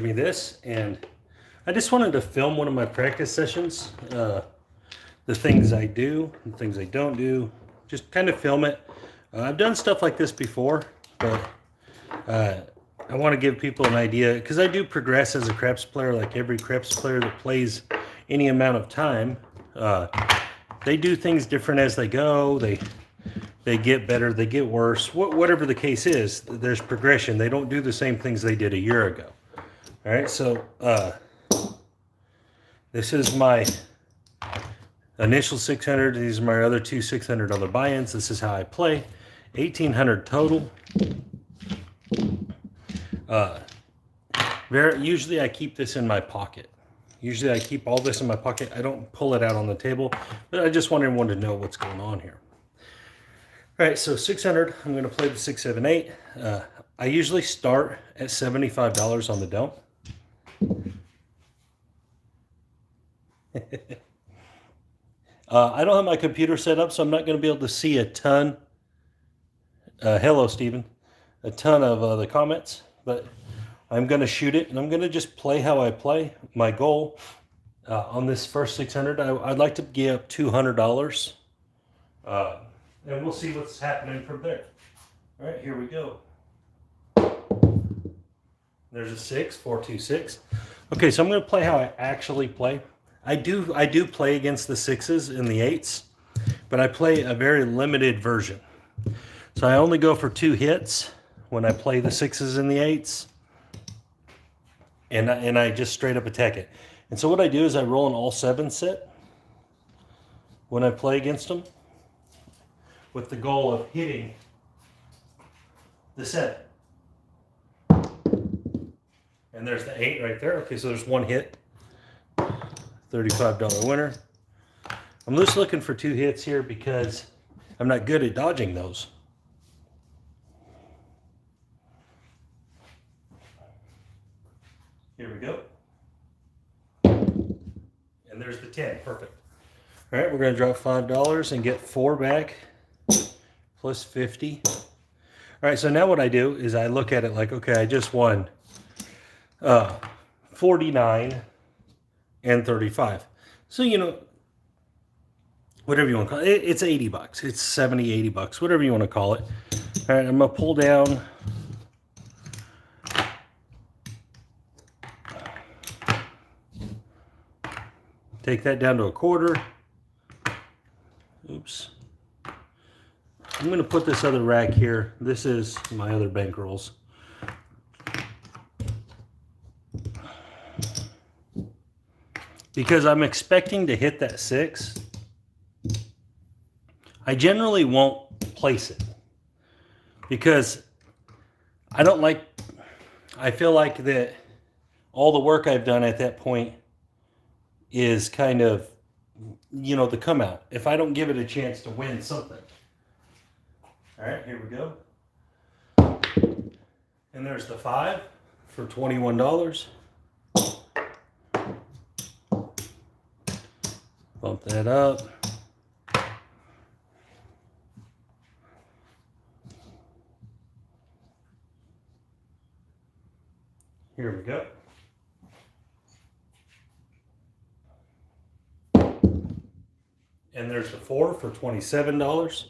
me this, and I just wanted to film one of my practice sessions, the things I do, the things I don't do, just kind of film it. I've done stuff like this before, but I want to give people an idea, because I do progress as a craps player, like every craps player that plays any amount of time. They do things different as they go. They get better, they get worse, whatever the case is. There's progression. They don't do the same things they did a year ago. All right, so this is my initial 600. These are my other two $600 buy-ins. This is how I play. 1,800 total. Usually I keep this in my pocket. Usually I keep all this in my pocket. I don't pull it out on the table, but I just want everyone to know what's going on here. All right, so 600. I'm going to play the 6, 7, 8. I usually start at $75 on the don't. I don't have my computer set up, so I'm not going to be able to see a ton. Hello, Stephen. A ton of the comments, but I'm going to shoot it, and I'm going to just play how I play. My goal on this first 600, I'd like to get up $200, and we'll see what's happening from there. All right, here we go. There's a 6, 4, 2, 6. Okay, so I'm going to play how I actually play. I do play against the 6s and the 8s, but I play a very limited version. So I only go for 2 hits when I play the 6s and the 8s, and I just straight up attack it. And so what I do is I roll an all 7 set when I play against them, with the goal of hitting the 7. And there's the 8 right there. Okay, so there's one hit. $35 winner. I'm just looking for 2 hits here because I'm not good at dodging those. Here we go. And there's the 10. Perfect. All right, we're going to drop $5 and get 4 back plus 50. All right, so now what I do is I look at it like, okay, I just won 49 and 35. So, you know, whatever you want to call it, it's $80. It's 70, $80, whatever you want to call it. All right, I'm going to pull down. Take that down to a quarter. Oops. I'm going to put this other rack here. This is my other bankrolls. Because I'm expecting to hit that 6. I generally won't place it, because I feel like that all the work I've done at that point is kind of, you know, the come out if I don't give it a chance to win something. All right, here we go. And there's the 5 for $21. Bump that up. Here we go. And there's the 4 for $27.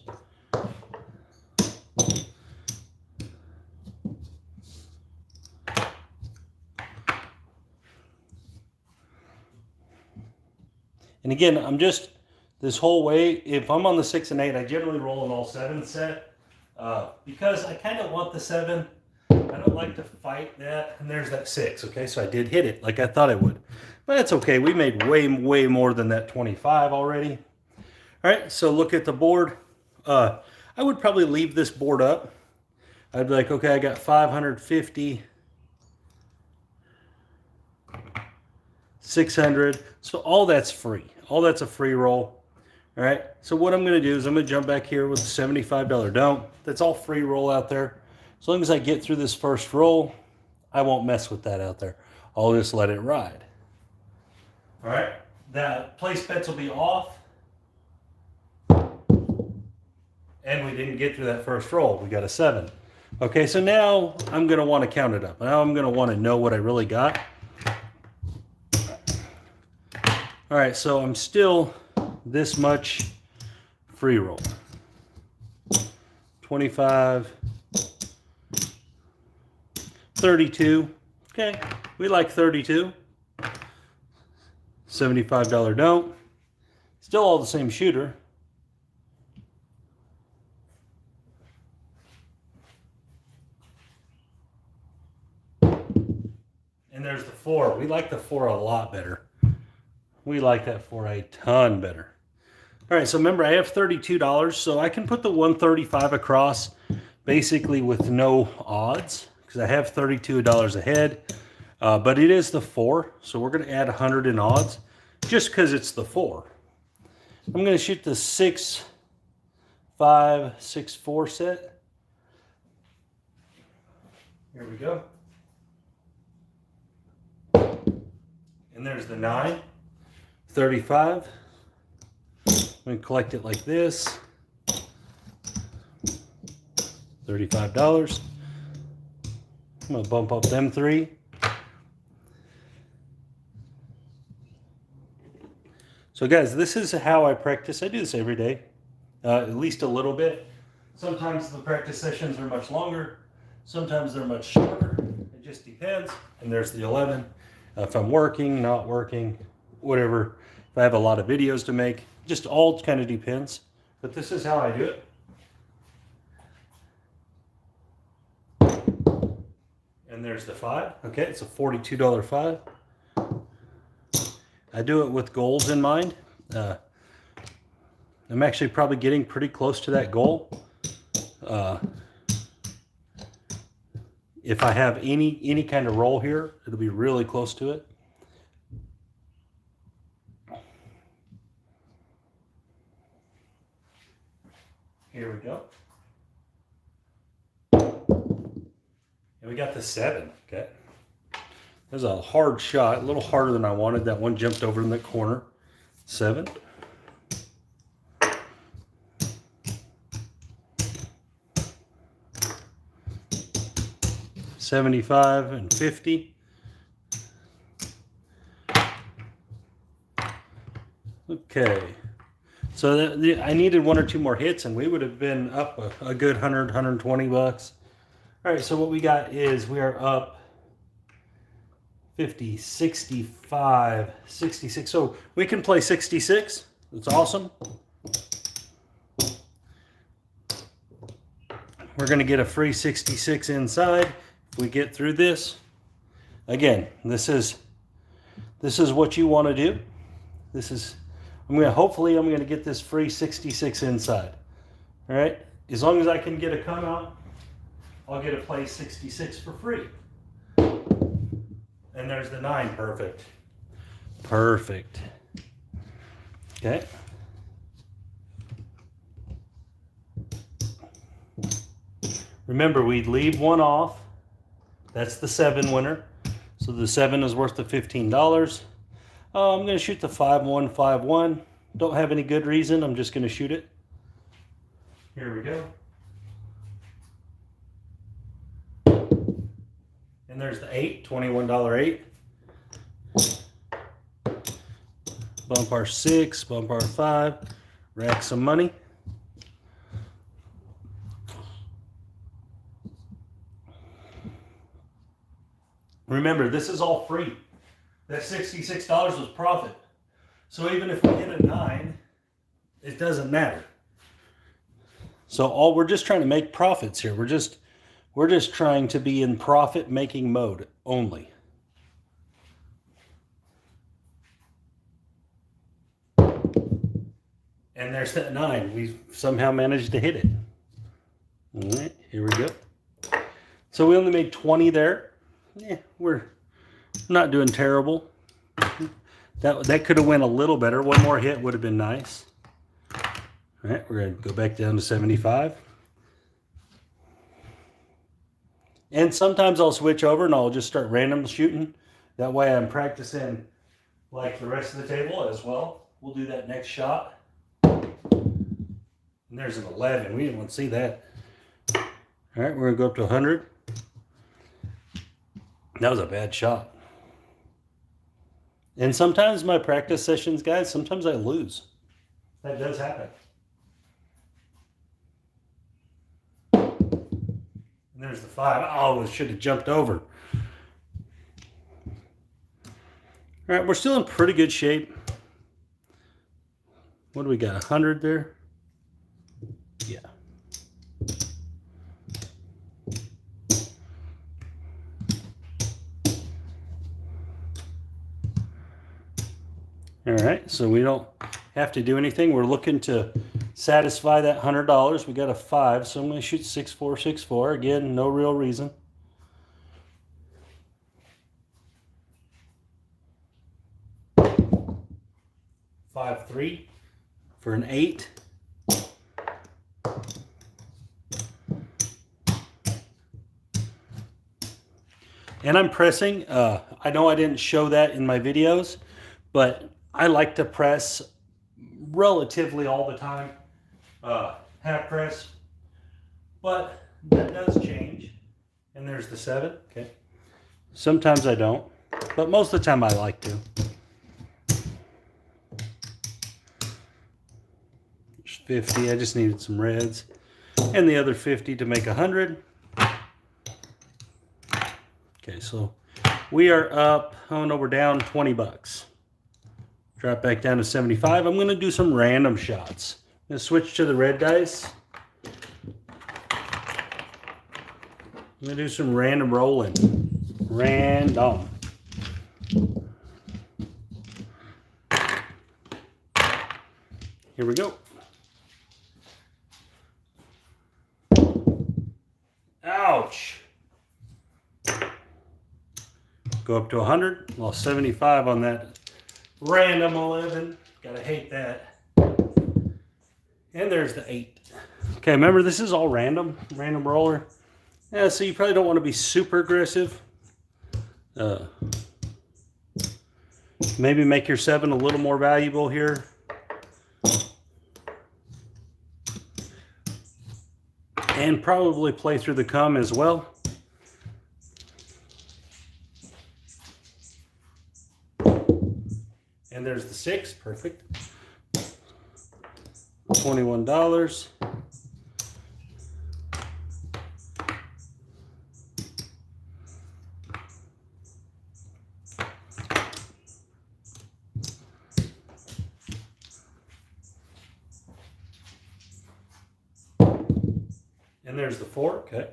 And again, I'm just, this whole way, if I'm on the 6 and 8, I generally roll an all 7 set, because I kind of want the 7. I don't like to fight that. And there's that 6. Okay, so I did hit it like I thought I would. But that's okay. We made way more than that 25 already. All right, so look at the board. I would probably leave this board up. I'd be like, okay, I got 550, 600. So all that's free. All that's a free roll. All right, so what I'm going to do is I'm going to jump back here with a $75 don't. That's all free roll out there. As long as I get through this first roll, I won't mess with that out there. I'll just let it ride. All right, the place bets will be off. And we didn't get through that first roll. We got a 7. Okay, so now I'm going to want to count it up. Now I'm going to want to know what I really got. All right, so I'm still this much free roll. 25, 32. Okay, we like 32. $75 don't. Still all the same shooter. And there's the 4. We like the 4 a lot better. We like that 4 a ton better. All right, so remember I have $32, so I can put the 135 across basically with no odds because I have $32 ahead. But it is the 4, so we're going to add 100 in odds just because it's the 4. I'm going to shoot the 6, 5, 6, 4 set. Here we go. And there's the 9, 35. I'm going to collect it like this. $35. I'm going to bump up them 3. So guys, this is how I practice. I do this every day, at least a little bit. Sometimes the practice sessions are much longer. Sometimes they're much shorter. It just depends. And there's the 11. If I'm working, not working, whatever. If I have a lot of videos to make, just all kind of depends. But this is how I do it. And there's the 5. Okay, it's a $42 5. I do it with goals in mind. I'm actually probably getting pretty close to that goal. If I have any kind of roll here, it'll be really close to it. Here we go. And we got the 7, okay? That was a hard shot, a little harder than I wanted. That one jumped over in the corner. 7. $75 and $50. Okay. So I needed 1 or 2 more hits and we would have been up a good 100, 120 bucks. All right, so what we got is we are up 50, 65, 66. So we can play 66. That's awesome. We're going to get a free 66 inside if we get through this. Again, this is what you want to do. Hopefully I'm going to get this free 66 inside. All right? As long as I can get a come out, I'll get a play 66 for free. And there's the 9. Perfect. Perfect. Okay. Remember, we'd leave 1 off. That's the 7 winner. So the 7 is worth the $15. I'm going to shoot the 5-1, 5-1. Don't have any good reason. I'm just going to shoot it. Here we go. And there's the 8, $21 8. Bump our 6, bump our 5, rack some money. Remember, this is all free. That $66 was profit. So even if we hit a 9, it doesn't matter. So we're just trying to make profits here. We're just trying to be in profit making mode only. And there's that 9. We somehow managed to hit it. All right, here we go. So we only made 20 there. Yeah, we're not doing terrible. That could have went a little better. 1 more hit would have been nice. All right, we're going to go back down to 75. And sometimes I'll switch over and I'll just start random shooting. That way I'm practicing like the rest of the table as well. We'll do that next shot. And there's an 11. We didn't want to see that. All All right, we're gonna go up to 100. That was a bad shot. And sometimes my practice sessions, guys, sometimes I lose. That does happen. And there's the 5. Oh, it should have jumped over. All right, we're still in pretty good shape. What do we got, 100 there? Yeah. All right, so we don't have to do anything. We're looking to satisfy that $100. We got a 5, so I'm going to shoot 6464. Again, no real reason. Five, 3 for an 8. And I'm pressing. I know I didn't show that in my videos, but I like to press relatively all the time. Half press, but that does change. And there's the 7. Okay. Sometimes I don't, but most of the time I like to. There's 50. I just needed some reds, and the other 50 to make 100. Okay, so we are up. Oh no, we're down 20 bucks. Drop back down to 75. I'm going to do some random shots. I'm going to switch to the red dice. I'm going to do some random rolling. Random. Here we go. Ouch. Go up to 100. Lost 75 on that random 11. Gotta hate that. And there's the 8. Okay, remember this is all random roller. Yeah, so you probably don't want to be super aggressive. Maybe make your 7 a little more valuable here. And probably play through the come as well. And there's the 6, perfect. $21. And there's the 4, okay.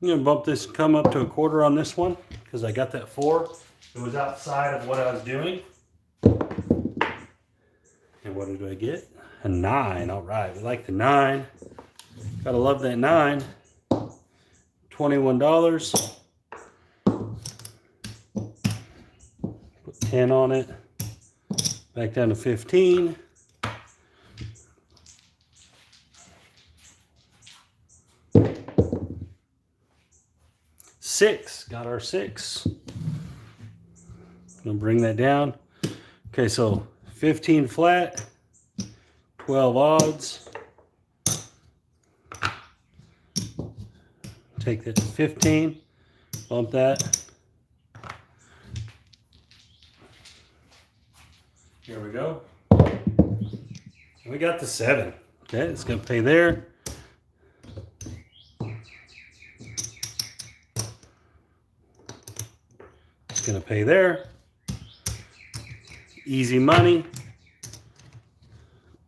I'm gonna bump this come up to a quarter on this one because I got that 4. It was outside of what I was doing. And what did I get? A 9. All right, we like the 9. Gotta love that 9. $21. Put 10 on it. Back down to 15. $6. Got our 6. Gonna bring that down. Okay, so 15 flat, 12 odds. Take that to 15. Bump that. Here we go. We got the 7. Okay, it's gonna pay there. It's gonna pay there. Easy money.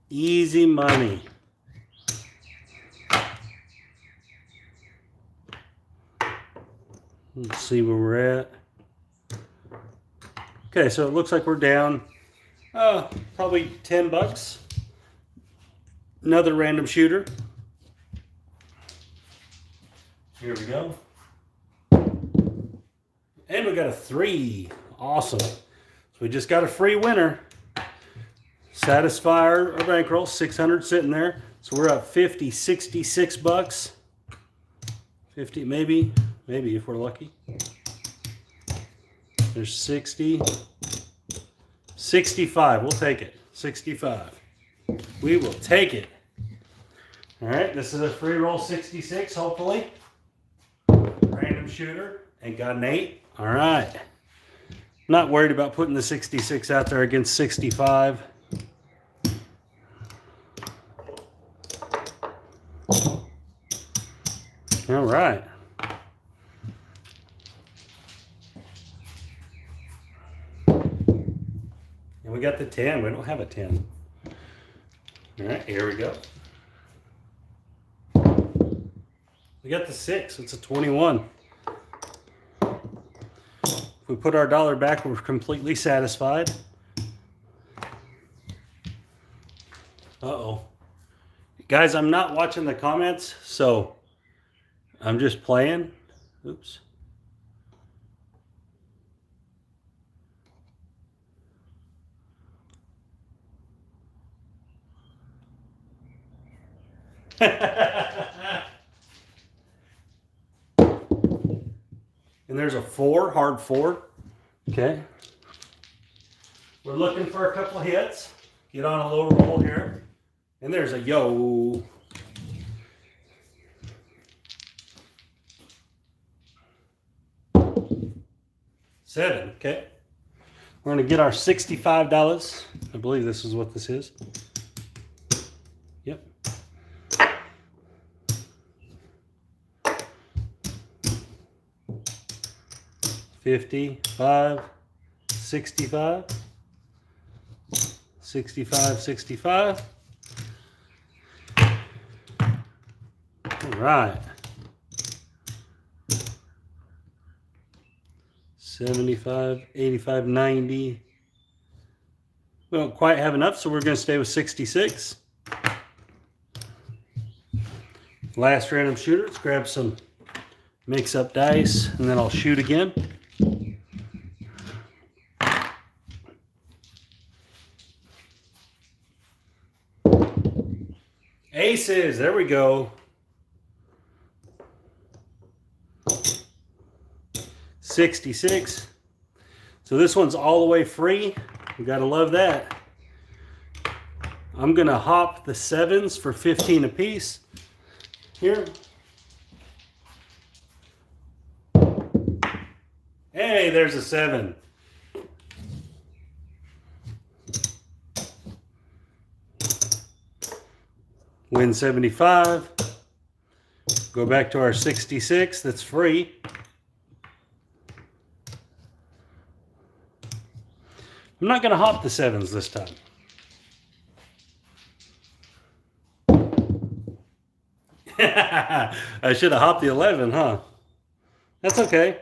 Easy money. Let's see where we're at. Okay, so it looks like we're down probably 10 bucks. Another random shooter. Here we go. And we got a 3. Awesome. So we just got a free winner. Satisfy our bankroll. 600 sitting there. So we're up 50, 66 bucks. 50, maybe if we're lucky. There's 60. 65. We'll take it. 65. We will take it. All right, this is a free roll 66, hopefully. Random shooter, and got an 8. All right. Not worried about putting the 66 out there against 65. All right. And we got the 10. We don't have a 10. All right, here we go. We got the 6. It's a 21. If we put our dollar back, we're completely satisfied. Uh-oh. Guys, I'm not watching the comments, so I'm just playing. Oops. And there's a 4, hard 4. Okay. We're looking for a couple of hits. Get on a little roll here. And there's a yo. $7, okay. We're going to get our $65. I believe this is what this is. Yep. $55, $65, $65, $65. All right. 75, 85, 90. We don't quite have enough, so we're going to stay with 66. Last random shooter. Let's grab some mix-up dice, and then I'll shoot again. Aces. There we go. 66. So this one's all the way free. You gotta love that. I'm gonna hop the 7s for 15 apiece here. Hey, there's a 7. Win 75. Go back to our 66. That's free. I'm not going to hop the 7s this time. I should have hopped the 11, huh? That's okay.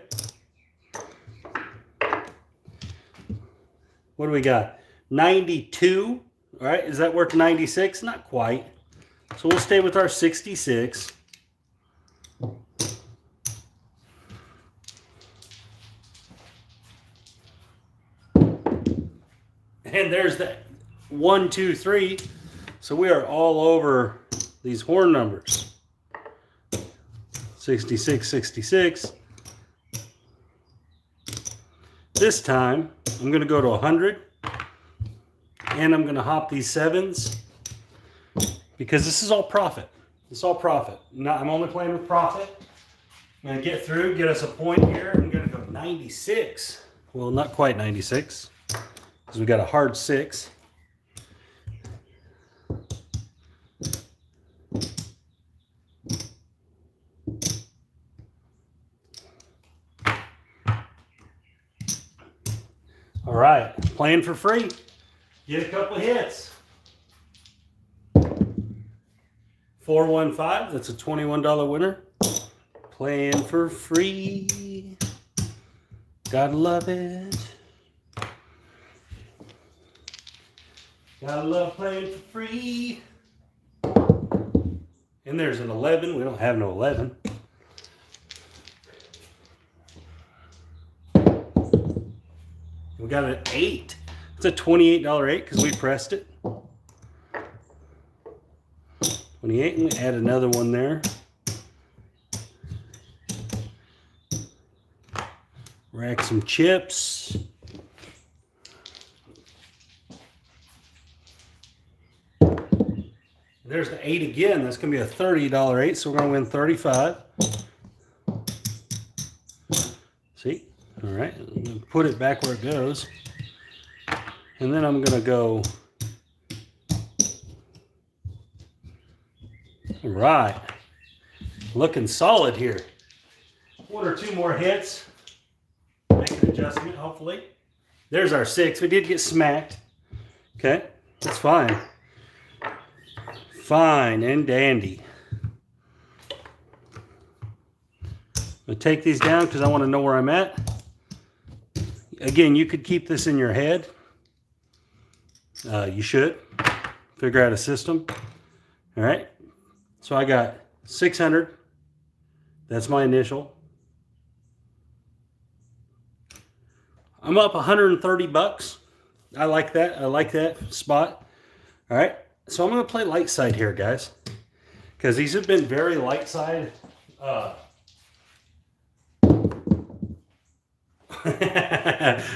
What do we got? 92. All right, is that worth 96? Not quite. So we'll stay with our 66. And there's that 1, 2, 3. So we are all over these horn numbers. 66, 66. This time, I'm going to go to 100. And I'm going to hop these 7s. Because this is all profit. It's all profit. I'm only playing with profit. I'm going to get through, get us a point here. I'm going to go 96. Well, not quite 96. Because we got a hard 6. All right, playing for free. Get a couple of hits. 415, that's a $21 winner. Playing for free. Gotta love it. Gotta love playing for free. And there's an 11. We don't have no 11. We got an 8. It's a $28 8 because we pressed it. 28, and we add another one there. Rack some chips. There's the 8 again. That's going to be a $30 8, so we're going to win 35. See? All right. I'm going to put it back where it goes. And then I'm going to go. All right. Looking solid here. 1 or 2 more hits. Make an adjustment, hopefully. There's our 6. We did get smacked. Okay. That's fine. Fine and dandy. I'm going to take these down because I want to know where I'm at. Again, you could keep this in your head. You should. Figure out a system. All right. So I got 600. That's my initial. I'm up 130 bucks. I like that. I like that spot. All right. So I'm going to play light side here, guys, because these have been very light side.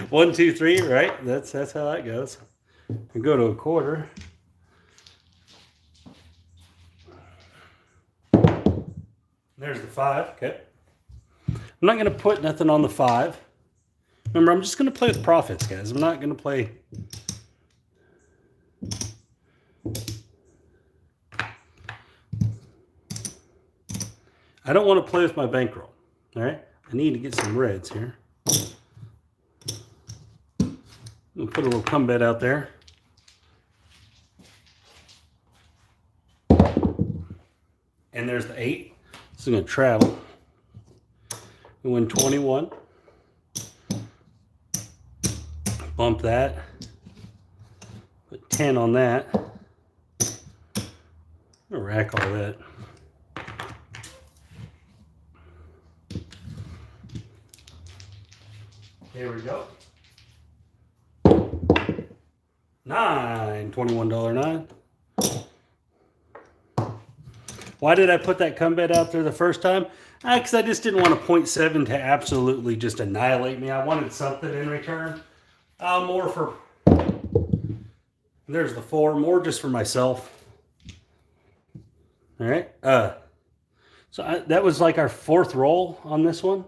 1, 2, 3, right? That's how that goes. We go to a quarter. There's the 5. Okay. I'm not going to put nothing on the 5. Remember, I'm just going to play with profits, guys. I'm not going to play. I don't want to play with my bankroll. All right. I need to get some reds here. I'm going to put a little cum bet out there. And there's the 8. This is going to travel. We win 21. Bump that. Put 10 on that. I'm going to rack all that. Here we go. 9, $21.09. Why did I put that cum bet out there the first time? Because I just didn't want a 0.7 to absolutely just annihilate me. I wanted something in return. More for, there's the 4, more just for myself. All right. That was like our 4th roll on this one.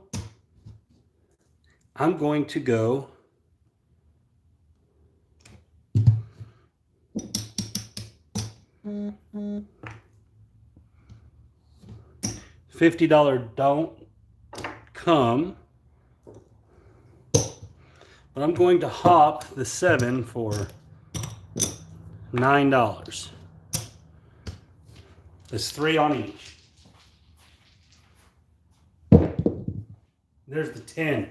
I'm going to go $50 don't come, but I'm going to hop the 7 for $9. There's 3 on each. There's the 10.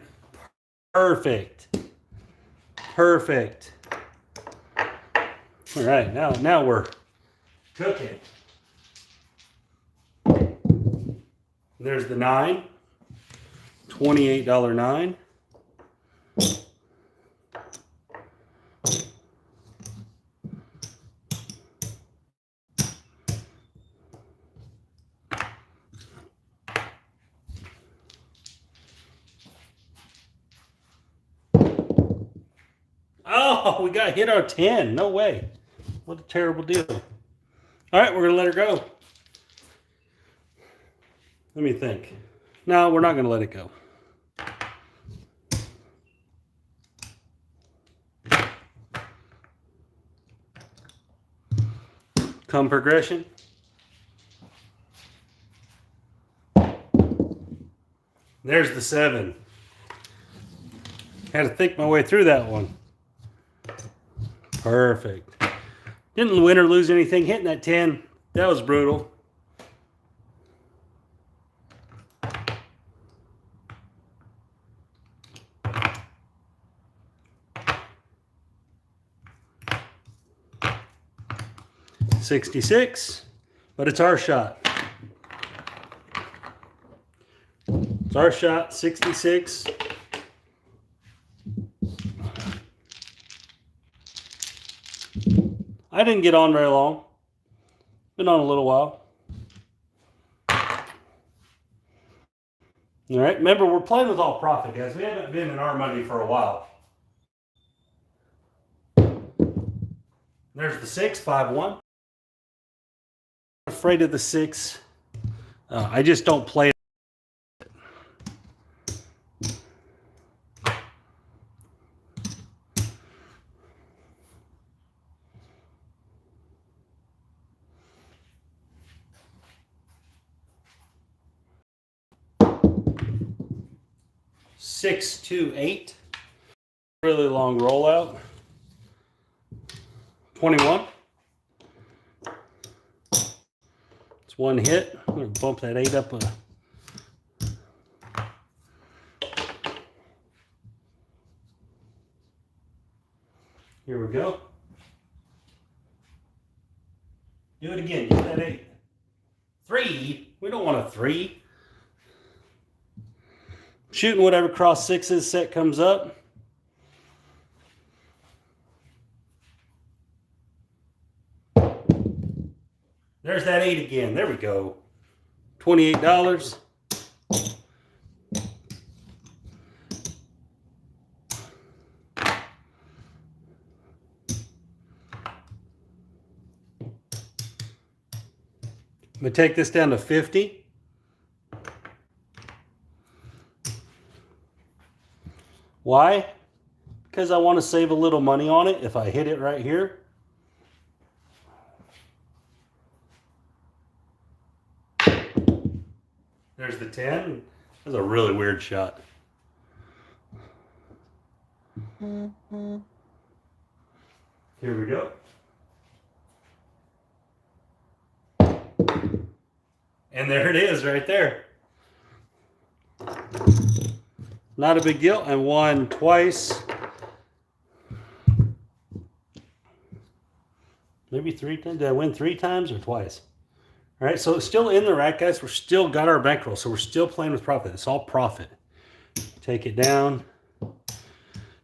Perfect. Perfect. All right, now we're cooking. There's the 9. $28.09. Oh, we got hit our 10. No way. What a terrible deal. All right, we're going to let her go. Let me think. No, we're not going to let it go. Come progression. There's the 7. Had to think my way through that one. Perfect. Didn't win or lose anything hitting that 10. That was brutal. $66, but it's our shot. It's our shot, 66. I didn't get on very long. Been on a little while. All right, remember, we're playing with all profit, guys. We haven't been in our money for a while. There's the 6, 5-1. Afraid of the 6. I just don't play. Six, 2, 8. Really long rollout. 21. It's one hit. I'm going to bump that 8 up. Here we go. Do it again. Get that 8. 3. We don't want a 3. Shooting whatever cross 6's set comes up. There's that 8 again. There we go. $28. I'm going to take this down to 50. Why? Because I want to save a little money on it if I hit it right here. There's the 10. That's a really weird shot. Here we go. And there it is right there. Not a big deal. I won twice. Maybe 3 times. Did I win 3 times or twice? All right, so it's still in the rack, guys. We're still got our bankroll, so we're still playing with profit. It's all profit. Take it down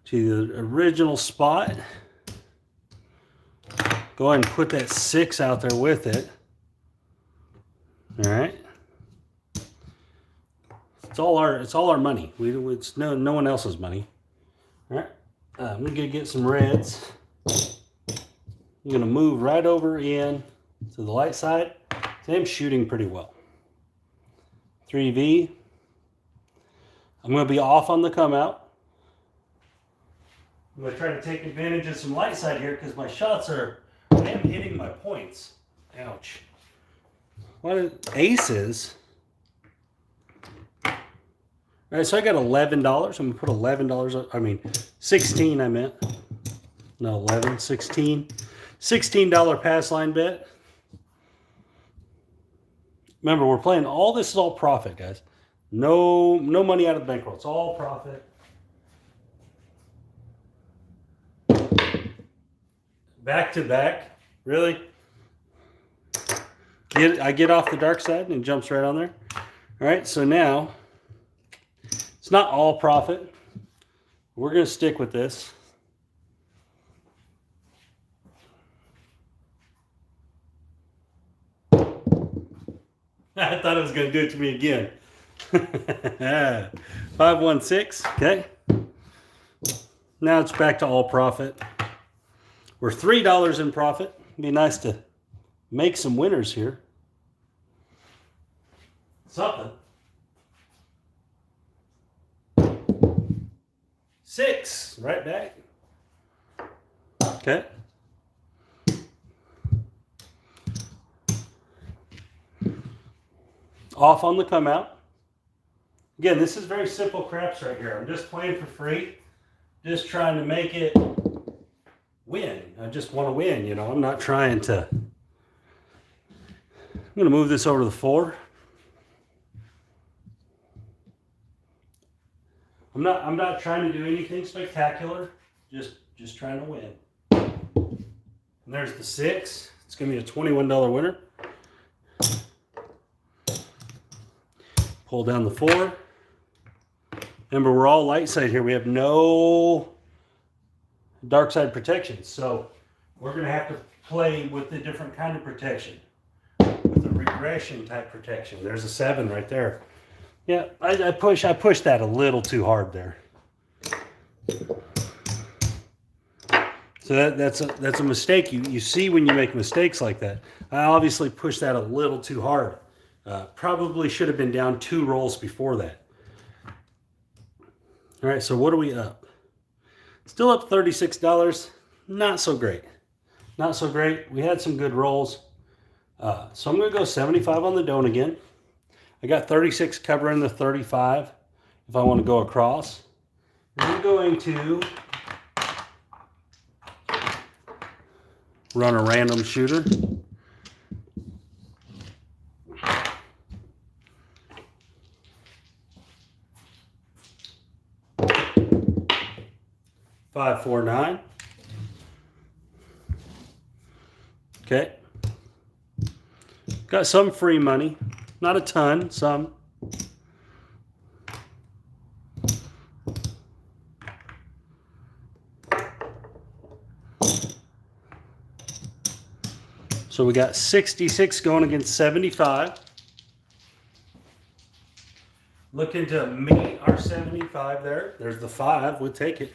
to the original spot. Go ahead and put that 6 out there with it. All right. It's all our money. It's no one else's money. All right. I'm gonna get some reds. I'm gonna move right over in to the light side. So I'm shooting pretty well. 3V. I'm gonna be off on the come out. I'm gonna try to take advantage of some light side here because my shots I am hitting my points. Ouch. What are aces? All right, so I got $11. I'm gonna put $11. I mean, 16. I meant. No, 11, 16. $16 pass line bet. Remember, we're playing all this is all profit, guys. No money out of the bankroll. It's all profit. Back to back, really? I get off the dark side and it jumps right on there. All right, so now it's not all profit. We're going to stick with this. I thought it was going to do it to me again. 516, okay. Now it's back to all profit. We're $3 in profit. It'd be nice to make some winners here. Something. 6, right back. Okay. Off on the come out. Again, this is very simple craps right here. I'm just playing for free. Just trying to make it win. I just want to win, you know. I'm not trying to. I'm going to move this over to the 4. I'm not trying to do anything spectacular. Just trying to win. And there's the 6. It's going to be a $21 winner. Pull down the 4. Remember, we're all light side here. We have no dark side protection. So we're going to have to play with a different kind of protection. With a regression type protection. There's a 7 right there. Yeah, I pushed that a little too hard there. So that's a mistake you see when you make mistakes like that. I obviously pushed that a little too hard. Probably should have been down 2 rolls before that. All right, so what are we up? Still up $36. Not so great. Not so great. We had some good rolls. So I'm going to go 75 on the don't again. I got 36 covering the 35 if I want to go across. And I'm going to run a random shooter. $549. Okay. Got some free money. Not a ton, some. So we got 66 going against 75. Looking to meet our 75 there. There's the 5. We'll take it.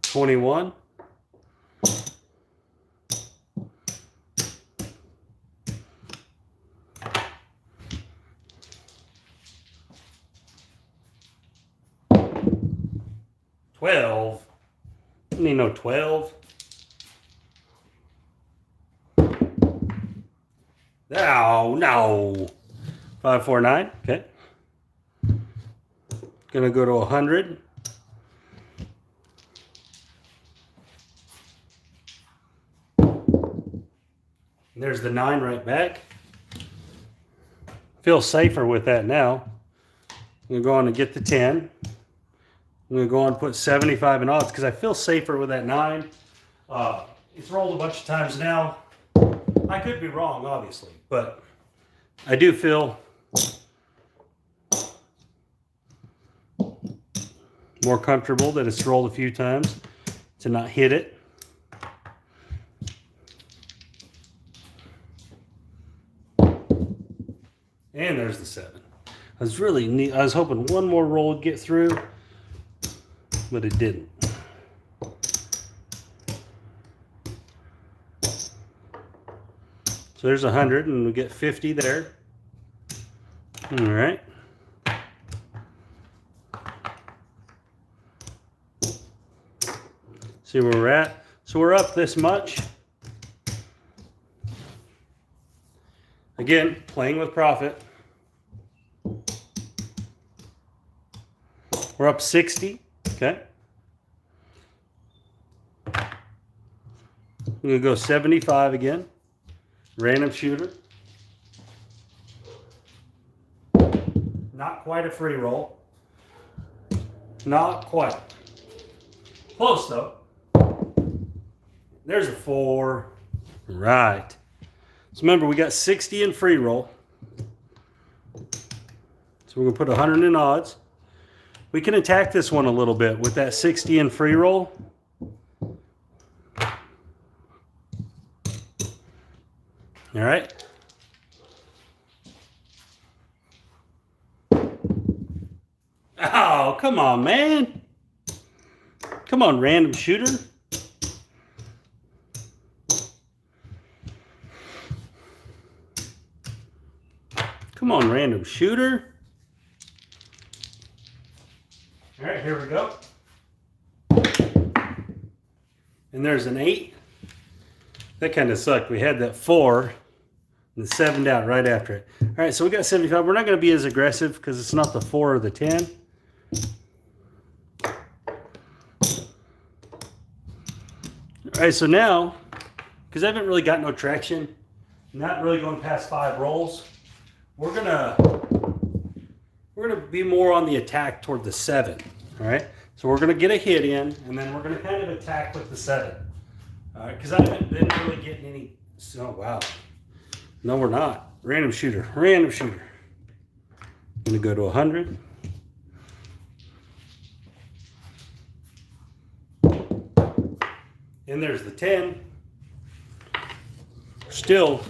21. $12. I need no 12. Oh, no. 549. Okay. Gonna go to 100. There's the 9 right back. Feel safer with that now. I'm gonna go on and get the 10. I'm gonna go on and put 75 in odds because I feel safer with that 9. It's rolled a bunch of times now. I could be wrong, obviously, but I do feel more comfortable that it's rolled a few times to not hit it. And there's the 7. I was really neat. I was hoping one more roll would get through, but it didn't. So there's 100, and we get 50 there. All right. See where we're at. So we're up this much. Again, playing with profit. We're up 60. Okay. I'm going to go 75 again. Random shooter. Not quite a free roll. Not quite. Close though. There's a 4. Right. So remember, we got 60 in free roll. So we're going to put 100 in odds. We can attack this one a little bit with that 60 in free roll. All right. Oh, come on, man. Come on, random shooter. Come on, random shooter. All right, here we go. And there's an 8. That kind of sucked. We had that 4 and the 7 down right after it. All right, so we got 75. We're not going to be as aggressive because it's not the 4 or the 10. All right, so now, because I haven't really got no traction, not really going past 5 rolls, we're gonna be more on the attack toward the 7. All right, so we're gonna get a hit in, and then we're gonna kind of attack with the 7. All right, because I haven't been really getting any. Oh wow, no, we're not. Random shooter, random shooter. I'm gonna go to 100. And there's the 10. Still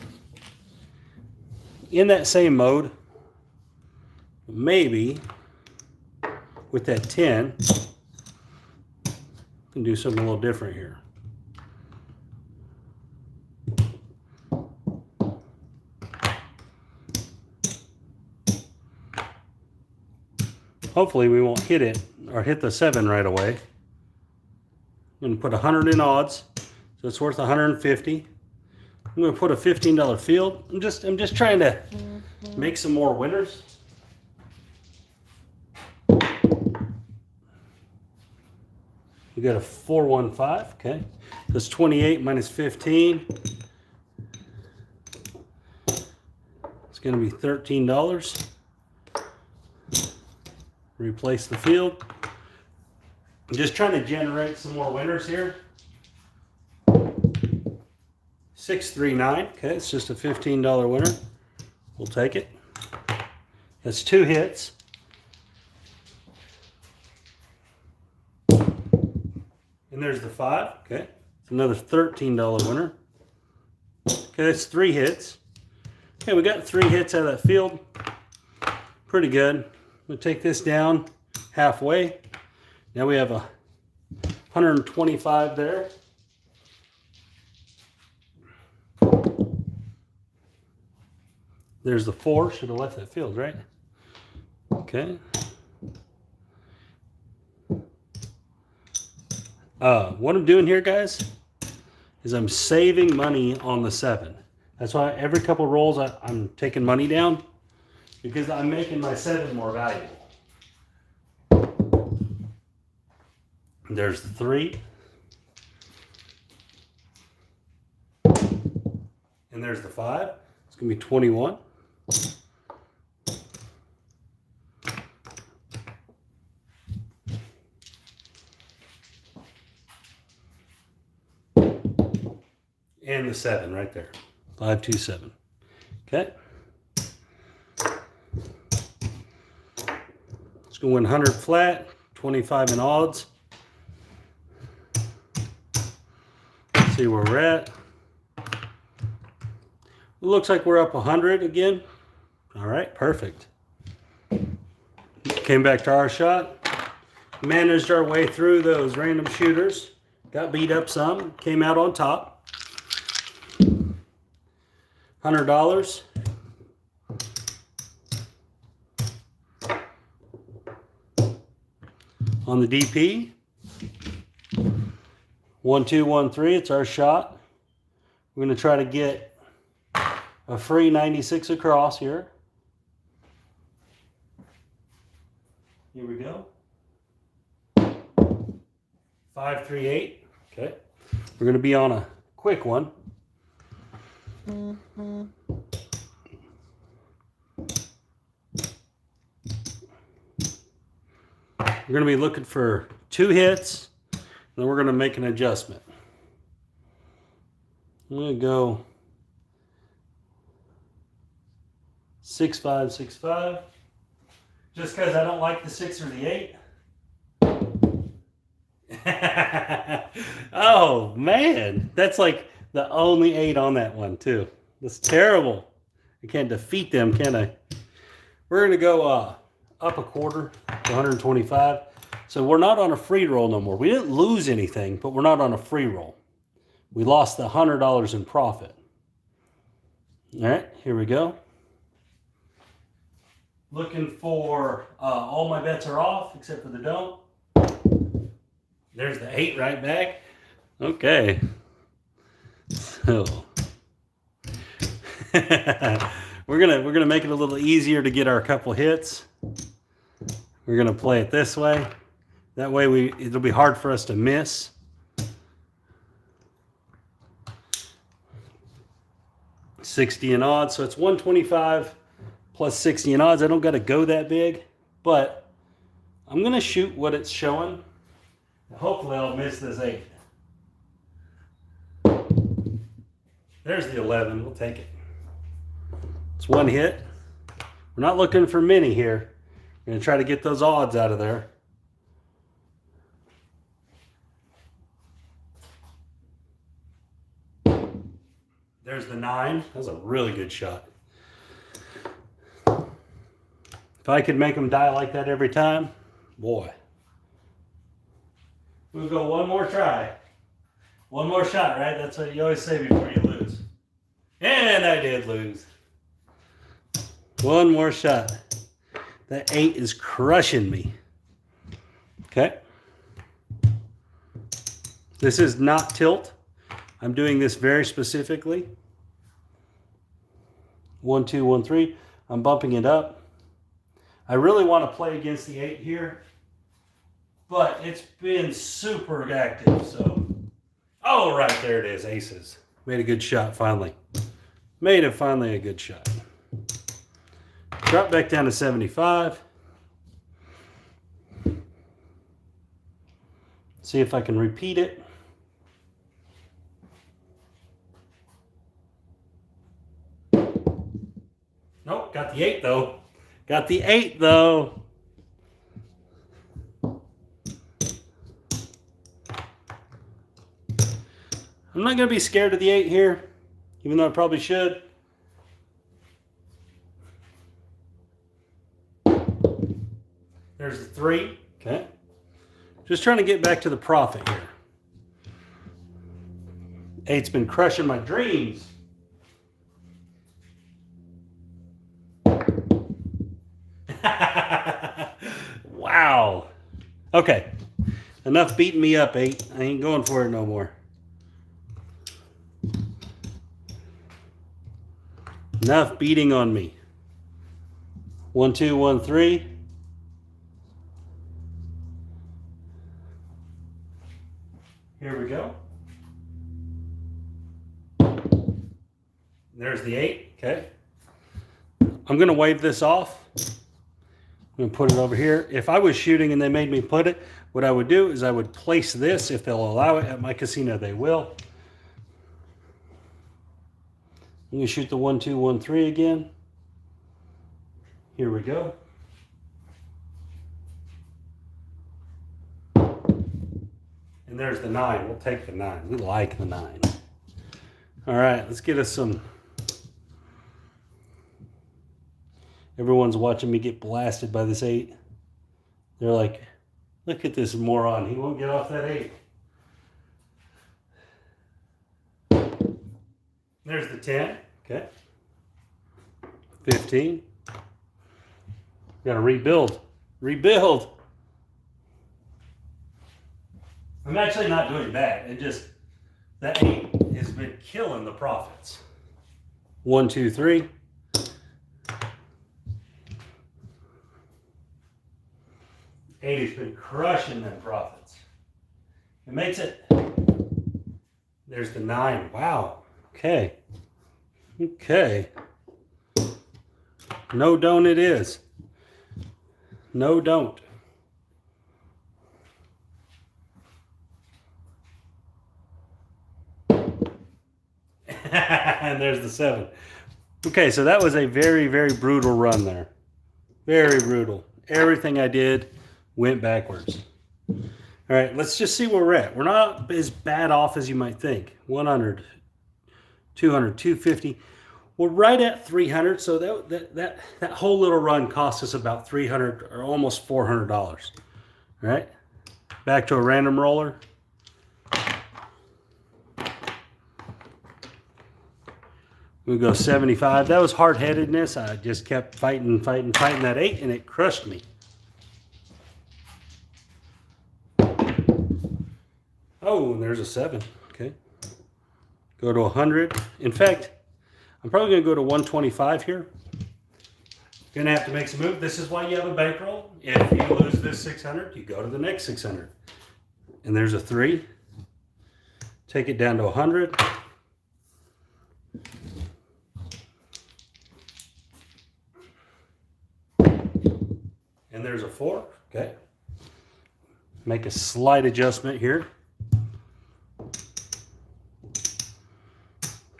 in that same mode. Maybe with that 10, can do something a little different here. Hopefully we won't hit it or hit the 7 right away. I'm going to put 100 in odds, so it's worth 150. I'm going to put a $15 field. I'm just trying to make some more winners. We got a 415, okay. That's 28 minus 15. It's going to be $13. Replace the field. I'm just trying to generate some more winners here. 639, okay, it's just a $15 winner. We'll take it. That's 2 hits. And there's the 5, okay. It's another $13 winner. Okay, that's 3 hits. Okay, we got 3 hits out of that field. Pretty good. We'll take this down halfway. Now we have a 125 there. There's the 4. Should have left that field, right? Okay. What I'm doing here, guys, is I'm saving money on the 7. That's why every couple rolls I'm taking money down, because I'm making my 7 more valuable. There's the 3. And there's the 5. It's going to be 21. And the 7 right there. 527. Okay. Let's go 100 flat, 25 in odds. Let's see where we're at. It looks like we're up 100 again. All right, perfect. Came back to our shot. Managed our way through those random shooters. Got beat up some. Came out on top. $100. On the DP. 1213, it's our shot. We're going to try to get a free 96 across here. Here we go. 538. Okay. We're going to be on a quick one. We're going to be looking for 2 hits, and then we're going to make an adjustment. I'm going to go 6565, just because I don't like the 6 or the 8. Oh man, that's like the only 8 on that one too. That's terrible. I can't defeat them, can I? We're going to go up a quarter to 125. So we're not on a free roll no more. We didn't lose anything, but we're not on a free roll. We lost the $100 in profit. All right, here we go. Looking for all my bets are off except for the don't. There's the 8 right back. Okay. So we're gonna make it a little easier to get our couple hits. We're gonna play it this way. That way it'll be hard for us to miss. $60 in odds, so it's 125 plus 60 in odds. I don't got to go that big, but I'm gonna shoot what it's showing. Hopefully I'll miss this 8. There's the 11. We'll take it. It's 1 hit. We're not looking for many here. We're going to try to get those odds out of there. There's the 9. That was a really good shot. If I could make them die like that every time, boy. We'll go one more try. One more shot, right? That's what you always say before you lose. And I did lose. One more shot. That 8 is crushing me. Okay. This is not tilt. I'm doing this very specifically. 1, 2, 1, 3. I'm bumping it up. I really want to play against the 8 here, but it's been super active. So, oh, right there it is, aces. Made a good shot finally. Made it finally a good shot. Drop back down to 75. See if I can repeat it. Nope, got the 8 though. Got the 8 though. I'm not going to be scared of the 8 here, even though I probably should. There's the 3. Okay. Just trying to get back to the profit here. 8's been crushing my dreams. Wow. Okay. Enough beating me up, 8. I ain't going for it no more. Enough beating on me. 1, 2, 1, 3. Here we go. There's the 8. Okay. I'm going to wave this off. I'm going to put it over here. If I was shooting and they made me put it, what I would do is I would place this, if they'll allow it. At my casino, they will. I'm going to shoot the 1, 2, 1, 3 again. Here we go. And there's the 9. We'll take the 9. We like the 9. All right, let's get us some. Everyone's watching me get blasted by this 8. They're like, look at this moron. He won't get off that 8. There's the 10. Okay. 15. Got to rebuild. Rebuild. I'm actually not doing bad. It just, that 8 has been killing the profits. 1, 2, 3. Eight has been crushing them profits. It makes it. There's the 9. Wow. Okay. Okay. No don't it is. No don't. And there's the 7. Okay, so that was a very, very brutal run there. Very brutal. Everything I did went backwards. All right, let's just see where we're at. We're not as bad off as you might think. 100, 200, 250. We're right at 300, so that whole little run cost us about $300 or almost $400. All right, back to a random roller. We'll go 75. That was hard-headedness. I just kept fighting that 8, and it crushed me. Oh, and there's a 7. Okay. Go to 100. In fact, I'm probably going to go to 125 here. Going to have to make some move. This is why you have a bankroll. If you lose this 600, you go to the next 600. And there's a 3. Take it down to 100. And there's a 4. Okay. Make a slight adjustment here.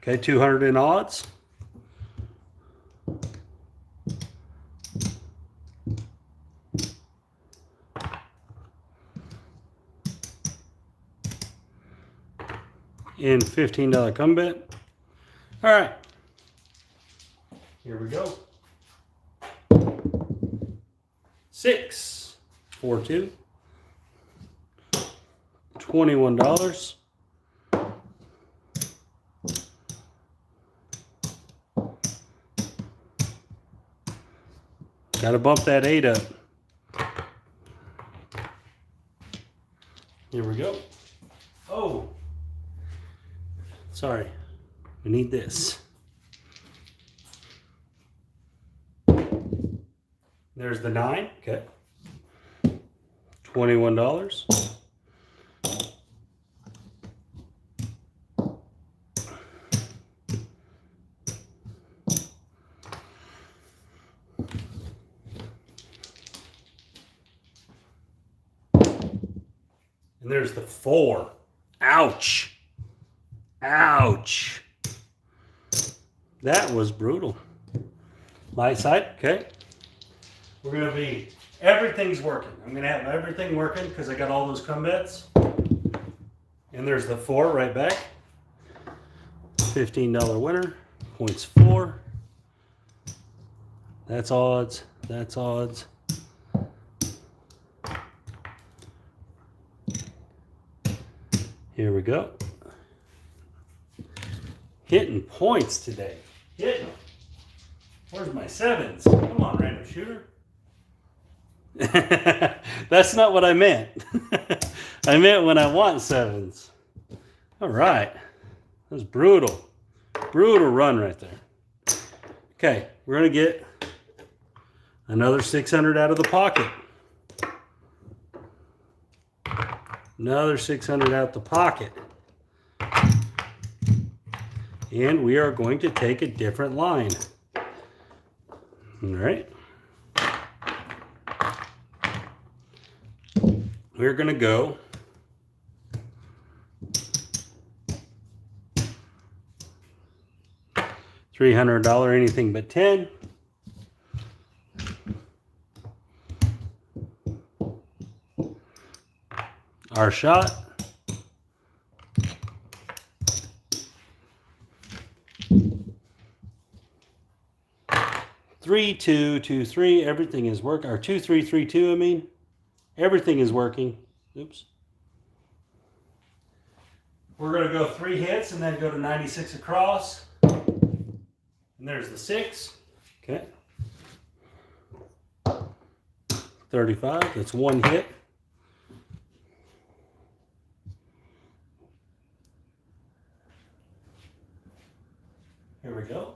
Okay, 200 in odds. In $15 come bet. All right. Here we go. 6, 4, 2. $21. Got to bump that 8 up. Here we go. Oh, sorry. We need this. There's the 9. Okay. $21. And there's the 4. Ouch. Ouch. That was brutal. Light side, okay. We're going to be, everything's working. I'm going to have everything working because I got all those come bets. And there's the 4 right back. $15 winner. Points 4. That's odds. That's odds. Here we go. Hitting points today. Hitting them. Where's my 7s? Come on, random shooter. That's not what I meant. I meant when I want 7s. All right. That was brutal. Brutal run right there. Okay, we're going to get another 600 out of the pocket. Another 600 out the pocket. And we are going to take a different line. All right. We're going to go $300 anything but 10. Our shot. Three, 2, 2, 3. Everything is working. Or 2, 3, 3, 2. I mean, everything is working. Oops. We're going to go 3 hits and then go to 96 across. And there's the 6. Okay. 35. That's 1 hit. Here we go.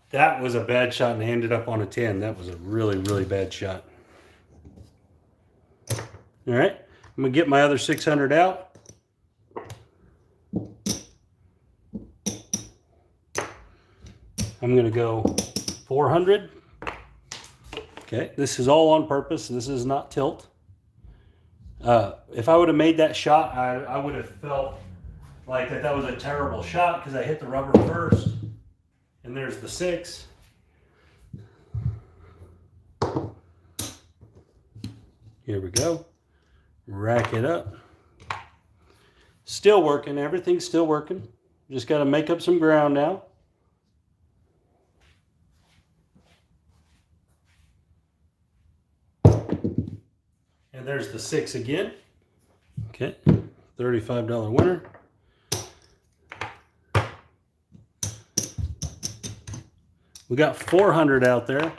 That was a bad shot and ended up on a 10. That was a really, really bad shot. All right. I'm going to get my other 600 out. I'm going to go 400. Okay. This is all on purpose. This is not tilt. If I would have made that shot, I would have felt like that was a terrible shot because I hit the rubber first. And there's the 6. Here we go. Rack it up. Still working. Everything's still working. Just got to make up some ground now. And there's the 6 again. Okay. $35 winner. We got 400 out there,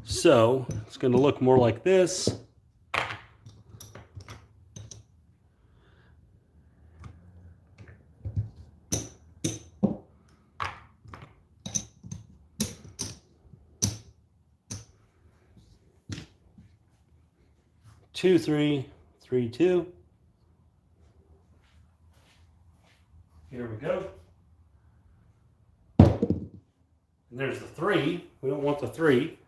so it's going to look more like this. Two, 3, 3, 2. Here we go. And there's the 3. We don't want the 3.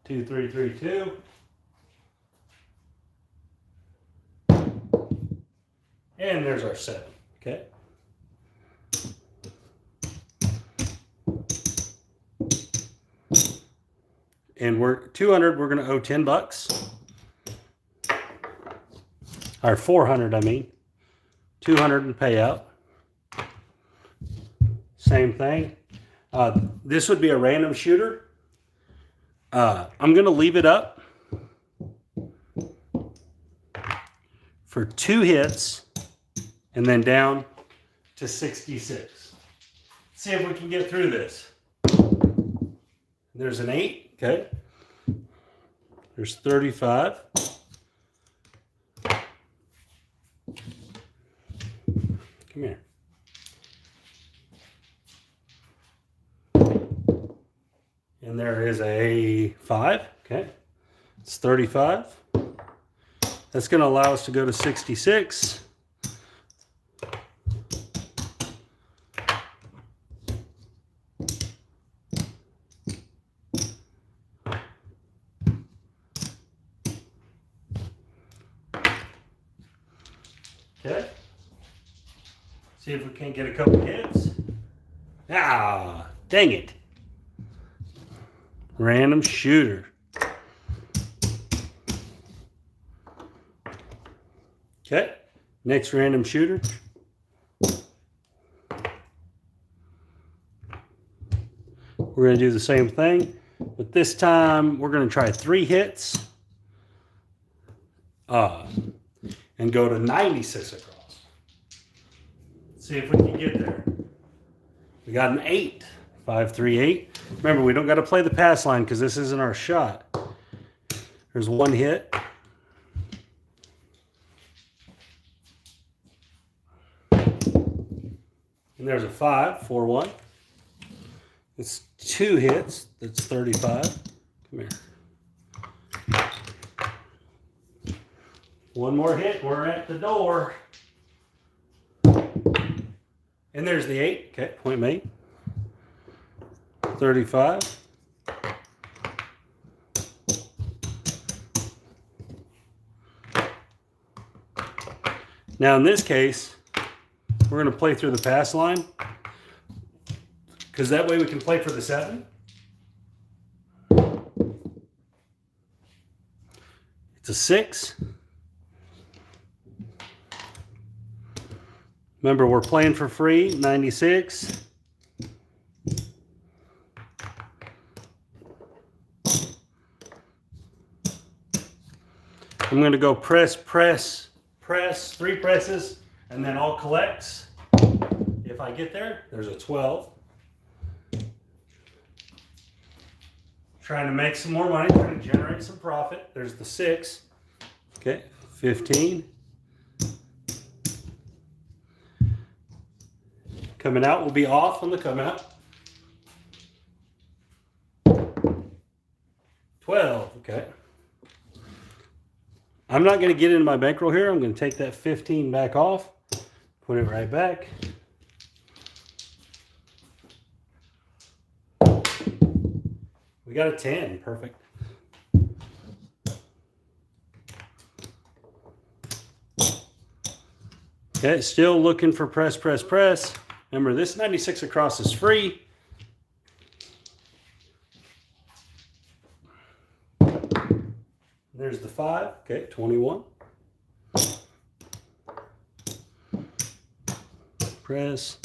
2, 3, 3, 2. And there's our 7. Okay. And we're 200. We're going to owe $10. Or 400, I mean. 200 in payout. Same thing. This would be a random shooter. I'm going to leave it up for 2 hits and then down to 66. See if we can get through this. There's an 8, okay. There's 35. Come here. And there is a 5, okay. It's 35. That's going to allow us to go to 66. Okay. See if we can't get a couple hits. Ah, dang it. Random shooter. Okay, next random shooter. We're going to do the same thing, but this time we're going to try 3 hits and go to 96 across. See if we can get there. We got an 8. 5, 3, 8. Remember, we don't got to play the pass line because this isn't our shot. There's 1 hit. And there's a 5, 4, 1. It's 2 hits. That's 35. Come here. 1 more hit. We're at the door. And there's the 8. Okay, point made. 35. Now in this case, we're going to play through the pass line because that way we can play for the 7. It's a 6. Remember, we're playing for free, 96. I'm going to go press, press, press, 3 presses, and then all collects. If I get there, there's a 12. Trying to make some more money, trying to generate some profit. There's the 6. Okay, 15. Coming out will be off on the come out. 12, okay. I'm not going to get into my bankroll here. I'm going to take that 15 back off, put it right back. We got a 10, perfect. Okay, still looking for press, press, press. Remember, this 96 across is free. There's the 5, okay, 21. Press,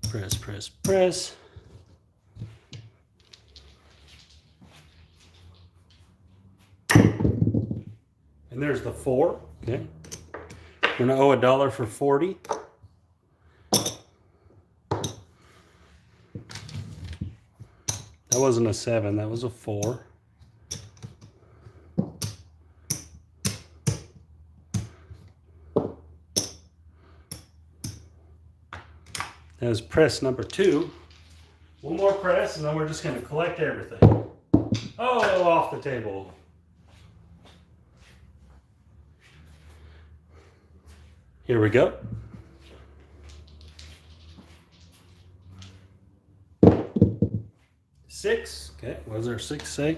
press, press, press. And there's the 4, okay. We're gonna owe $1 for 40. That wasn't a 7, that was a 4. That was press number 2. 1 more press, and then we're just going to collect everything. Oh, off the table. Here we go. 6. Okay, what does our 6 say?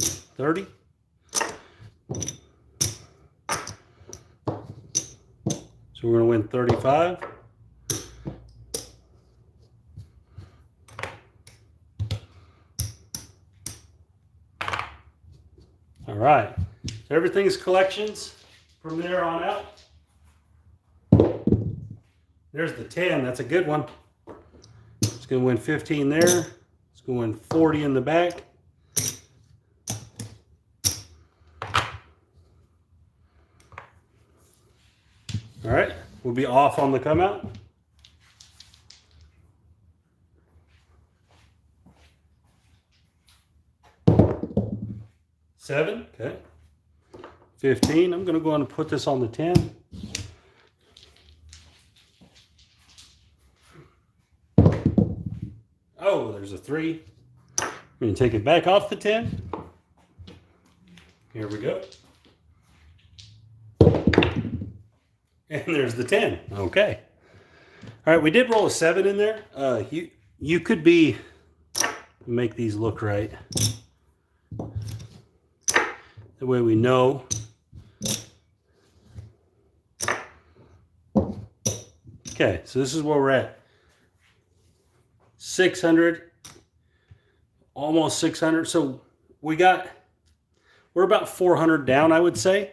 30. So we're going to win 35. All right, so everything's collections from there on out. There's the 10, that's a good one. It's gonna win 15 there. It's going 40 in the back. All right, we'll be off on the come out. Seven, okay. 15, I'm gonna go ahead and put this on the 10. Oh, there's a 3. I'm gonna take it back off the 10. Here we go. And there's the 10, okay. All right, we did roll a 7 in there. You could be, make these look right. The way we know. Okay, so this is where we're at. 600, almost 600. So we're about 400 down, I would say.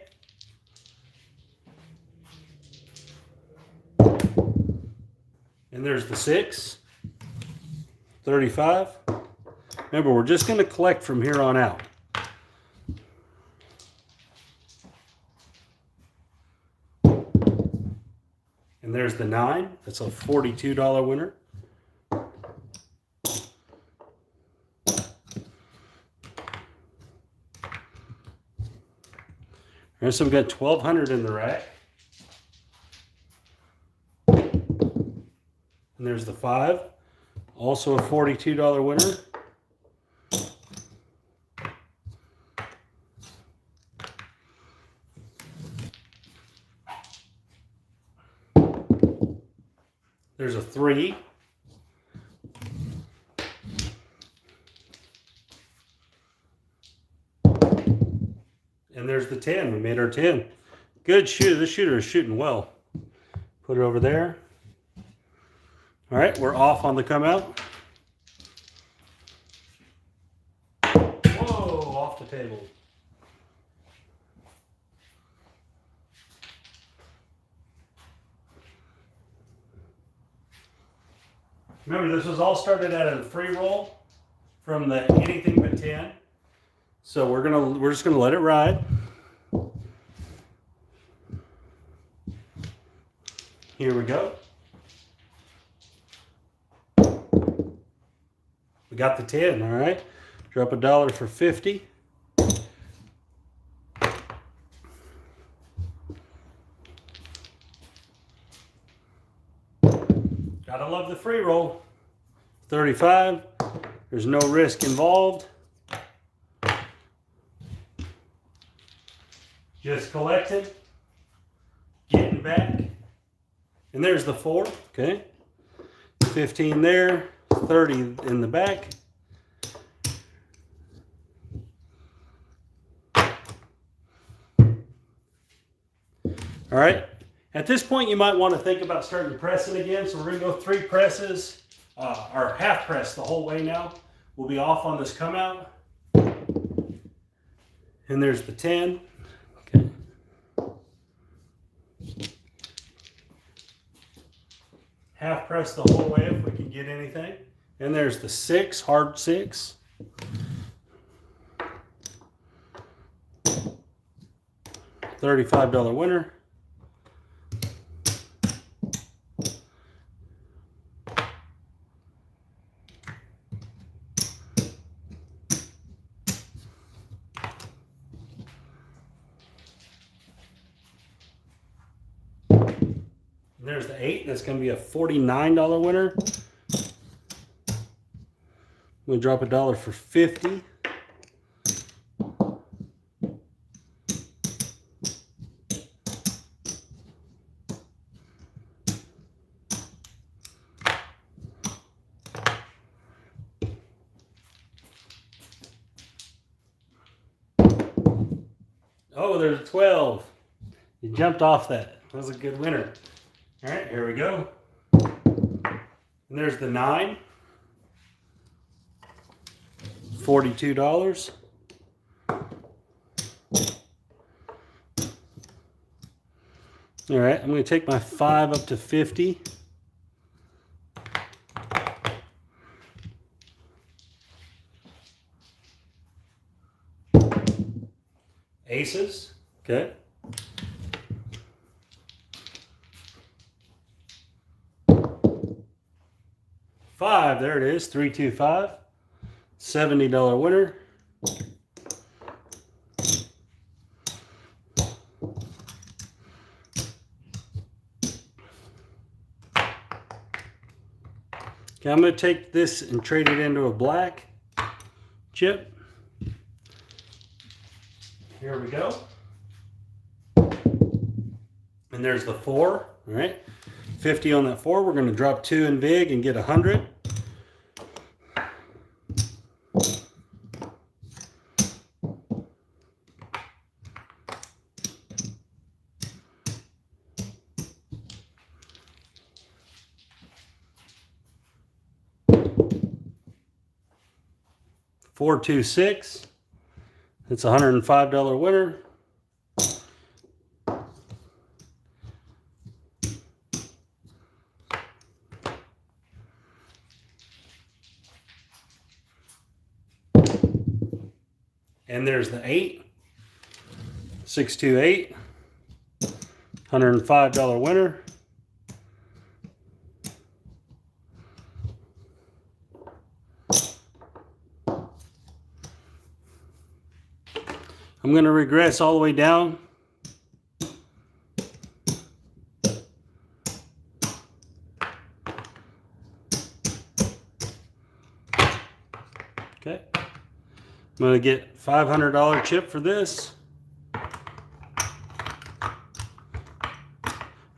And there's the 6, 35. Remember, we're just going to collect from here on out. And there's the 9. That's a $42 winner. All right, so we've got 1,200 in the rack. And there's the 5. Also a $42 winner. There's a 3. And there's the 10. We made our 10. Good shooter. This shooter is shooting well. Put it over there. All right, we're off on the come out. Whoa, off the table. Remember, this was all started at a free roll from the anything but 10. So we're just gonna let it ride. Here we go. We got the 10, all right. Drop $1 for 50. Gotta love the free roll. 35. There's no risk involved. Just collecting, getting back. And there's the 4, okay. 15 there, 30 in the back. All right, at this point you might want to think about starting pressing again. So we're gonna go 3 presses, or half press the whole way now. We'll be off on this come out. And there's the 10. Okay. Half press the whole way if we can get anything. And there's the 6, hard 6. $35 winner. And there's the 8. That's going to be a $49 winner. We'll drop $1 for 50. Oh, there's a 12. You jumped off that. That was a good winner. All right, here we go. And there's the 9. $42. All right, I'm going to take my 5 up to 50. aces. Okay. Five, there it is, 325, $70 winner. Okay, I'm going to take this and trade it into a black chip. Here we go. And there's the 4, all right? 50 on that 4. We're going to drop 2 in vig and get 100. $426. It's a $105 winner. And there's the 8. 628. $105 winner. I'm going to regress all the way down. Okay. I'm going to get $500 chip for this. All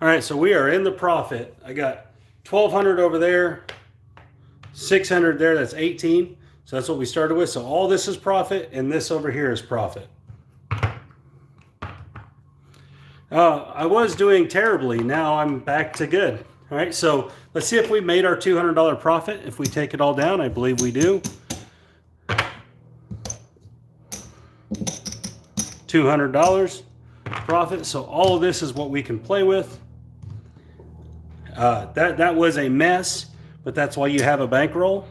right, so we are in the profit. I got 1,200 over there, 600 there, that's 18. So that's what we started with. So all this is profit, and this over here is profit. I was doing terribly. Now I'm back to good. All right, so let's see if we made our $200 profit. If we take it all down, I believe we do. $200 profit. So all of this is what we can play with. That was a mess, but that's why you have a bankroll.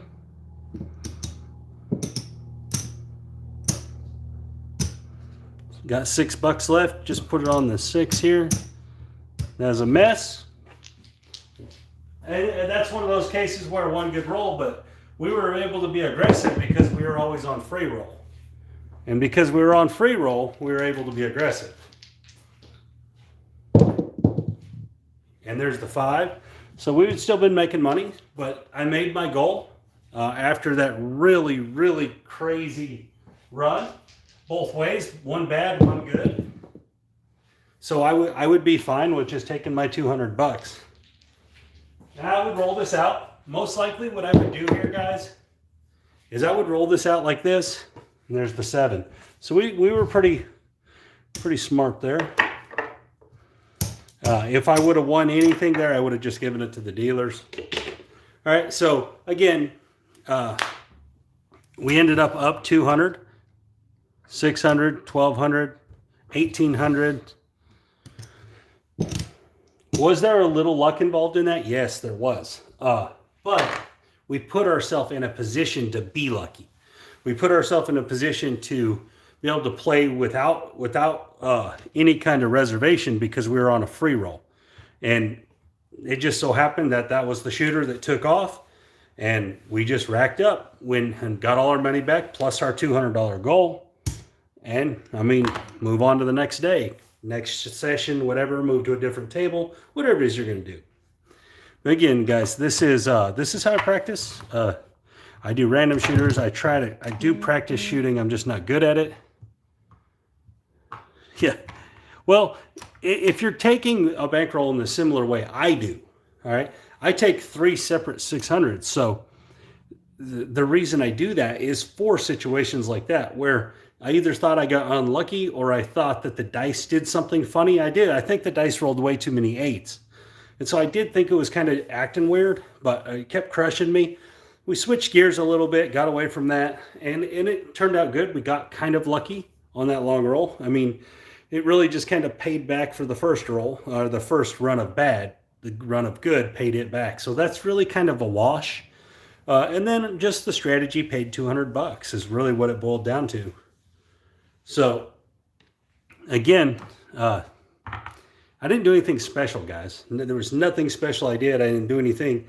Got $6 left. Just put it on the 6 here. That was a mess. And that's one of those cases where one good roll, but we were able to be aggressive because we were always on free roll. And because we were on free roll, we were able to be aggressive. And there's the 5. So we've still been making money, but I made my goal after that really, really crazy run. Both ways, one bad, one good. So I would be fine with just taking my $200. Now I would roll this out. Most likely what I would do here, guys, is I would roll this out like this, and there's the 7. So we were pretty smart there. If I would have won anything there, I would have just given it to the dealers. All right, so again, we ended up 200. 600, 1,200, 1,800. Was there a little luck involved in that? Yes, there was. But we put ourselves in a position to be lucky. We put ourselves in a position to be able to play without any kind of reservation because we were on a free roll. And it just so happened that that was the shooter that took off. And we just racked up and got all our money back plus our $200 goal. And, I mean, move on to the next day, next session, whatever, move to a different table, whatever it is you're going to do. But again, guys, this is how I practice. I do random shooters. I do practice shooting. I'm just not good at it. Yeah. Well, if you're taking a bankroll in a similar way I do, all right, I take 3 separate 600s. So the reason I do that is for situations like that where I either thought I got unlucky or I thought that the dice did something funny. I did. I think the dice rolled way too many 8s. And so I did think it was kind of acting weird, but it kept crushing me. We switched gears a little bit, got away from that, and it turned out good. We got kind of lucky on that long roll. I mean, it really just kind of paid back for the first roll, or the first run of bad. The run of good paid it back. So that's really kind of a wash. And then just the strategy paid $200 is really what it boiled down to. So again, I didn't do anything special, guys. There was nothing special I did. I didn't do anything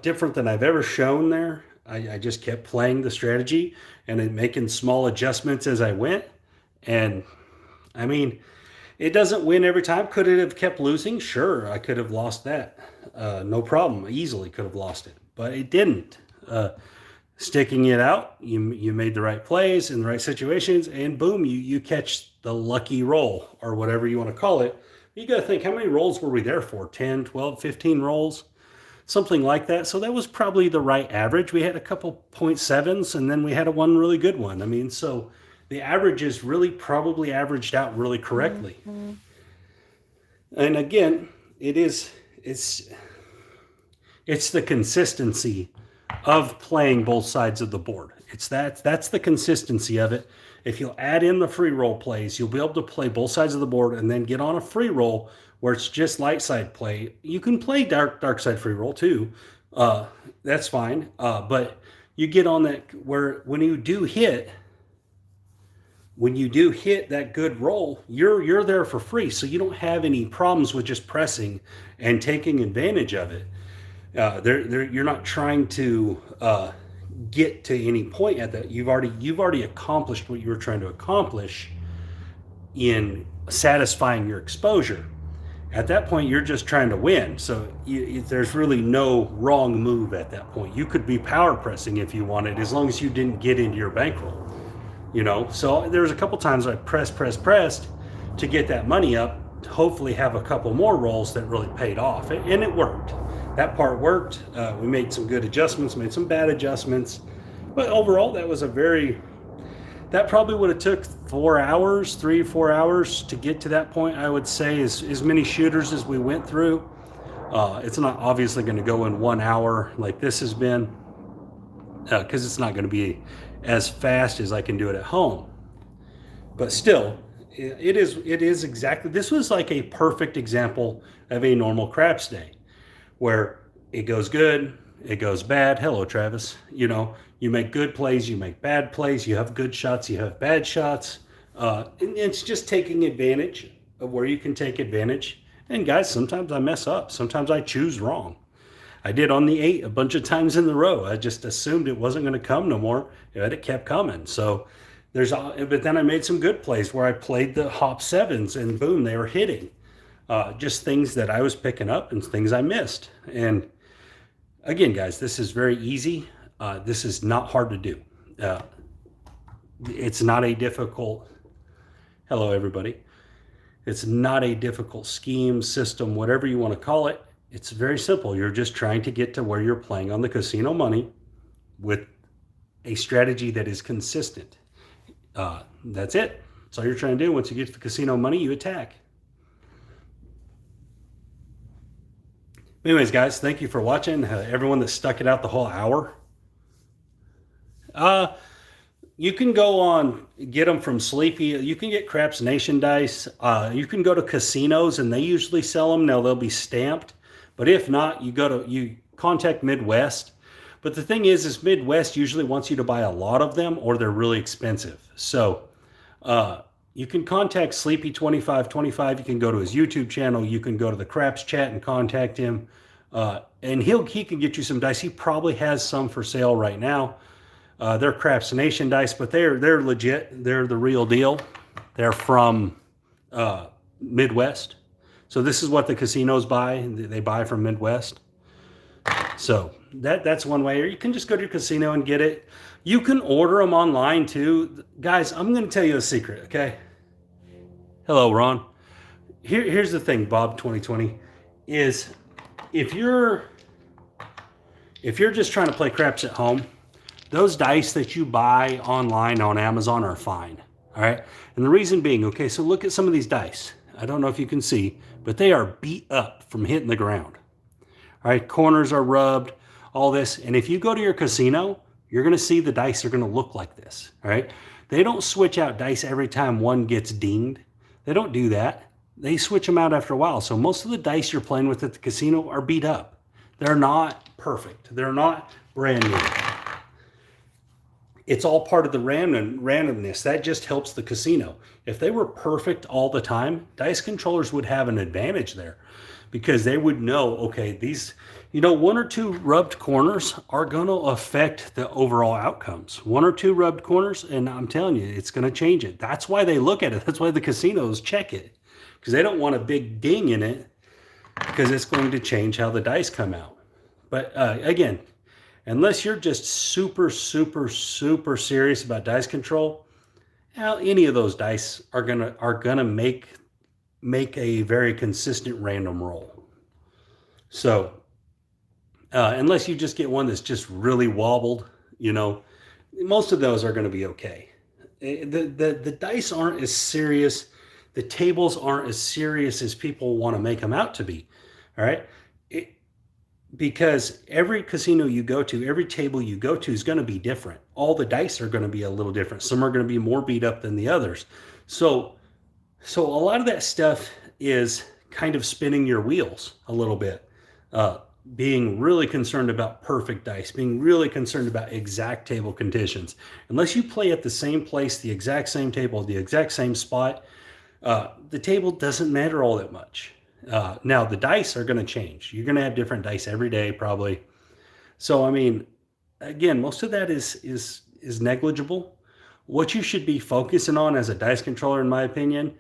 different than I've ever shown there. I just kept playing the strategy and then making small adjustments as I went. And I mean, it doesn't win every time. Could it have kept losing? Sure, I could have lost that. No problem. I easily could have lost it, but it didn't. Sticking it out, you made the right plays in the right situations, and boom, you catch the lucky roll or whatever you want to call it. You got to think, how many rolls were we there for? 10, 12, 15 rolls? Something like that. So that was probably the right average. We had a couple 0.7s, and then we had one really good one. I mean, so the averages really probably averaged out really correctly. Mm-hmm. And again, it's the consistency of playing both sides of the board. That's the consistency of it. If you'll add in the free roll plays, you'll be able to play both sides of the board and then get on a free roll where it's just light side play. You can play dark side free roll too. That's fine. But you get on that where when you do hit that good roll, you're there for free. So you don't have any problems with just pressing and taking advantage of it. You're not trying to get to any point at that. You've already accomplished what you were trying to accomplish in satisfying your exposure. At that point, you're just trying to win. So there's really no wrong move at that point. You could be power pressing if you wanted, as long as you didn't get into your bankroll. So there was a couple times I pressed to get that money up, to hopefully have a couple more rolls that really paid off, and it worked. That part worked. We made some good adjustments, made some bad adjustments, but overall that probably would have took 4 hours, 3 or 4 hours to get to that point. I would say as many shooters as we went through. It's not obviously going to go in 1 hour like this has been, because it's not going to be as fast as I can do it at home. But still, it is exactly, this was like a perfect example of a normal craps day, where it goes good, it goes bad. Hello, Travis. You make good plays, you make bad plays, you have good shots, you have bad shots. And it's just taking advantage of where you can take advantage. And guys, sometimes I mess up. Sometimes I choose wrong. I did on the 8 a bunch of times in the row. I just assumed it wasn't going to come no more, but it kept coming. So but then I made some good plays where I played the hop 7s and boom, they were hitting. Just things that I was picking up and things I missed. And again, guys, this is very easy. This is not hard to do. It's not a difficult, hello everybody. It's not a difficult scheme, system, whatever you want to call it. It's very simple. You're just trying to get to where you're playing on the casino money with a strategy that is consistent. That's it. That's all you're trying to do. Once you get to the casino money, you attack. Anyways, guys, thank you for watching. Everyone that stuck it out the whole hour. You can go on, get them from Sleepy. You can get Craps Nation dice. You can go to casinos, and they usually sell them. Now, they'll be stamped. But if not, you contact Midwest. But the thing is Midwest usually wants you to buy a lot of them, or they're really expensive. So you can contact Sleepy2525. You can go to his YouTube channel. You can go to the Craps chat and contact him. And he can get you some dice. He probably has some for sale right now. They're Craps Nation dice, but they're legit. They're the real deal. They're from Midwest. So this is what the casinos buy. They buy from Midwest. So that's one way. Or you can just go to your casino and get it. You can order them online too. Guys, I'm going to tell you a secret, okay? Hello, Ron. Here's the thing, Bob 2020, is if you're just trying to play craps at home, those dice that you buy online on Amazon are fine, all right? And the reason being, okay, so look at some of these dice. I don't know if you can see, but they are beat up from hitting the ground. All right, corners are rubbed, all this. And if you go to your casino, you're going to see the dice are going to look like this, all right? They don't switch out dice every time one gets dinged. They don't do that. They switch them out after a while. So most of the dice you're playing with at the casino are beat up. They're not perfect. They're not brand new. it's all part of the randomness. That just helps the casino. If they were perfect all the time, dice controllers would have an advantage there because they would know, okay, these, one or two rubbed corners are going to affect the overall outcomes. One or two rubbed corners, and I'm telling you, it's going to change it. That's why they look at it. That's why the casinos check it, because they don't want a big ding in it, because it's going to change how the dice come out. But again, unless you're just super, super, super serious about dice control, any of those dice are gonna make a very consistent random roll. So unless you just get one that's just really wobbled, most of those are going to be okay. The dice aren't as serious. The tables aren't as serious as people want to make them out to be. All right. Because every casino you go to, every table you go to is going to be different. All the dice are going to be a little different. Some are going to be more beat up than the others. So a lot of that stuff is kind of spinning your wheels a little bit. Being really concerned about perfect dice, being really concerned about exact table conditions. Unless you play at the same place, the exact same table, the exact same spot, the table doesn't matter all that much. Now the dice are going to change. You're going to have different dice every day, probably. So, I mean, again, most of that is negligible. What you should be focusing on as a dice controller, in my opinion,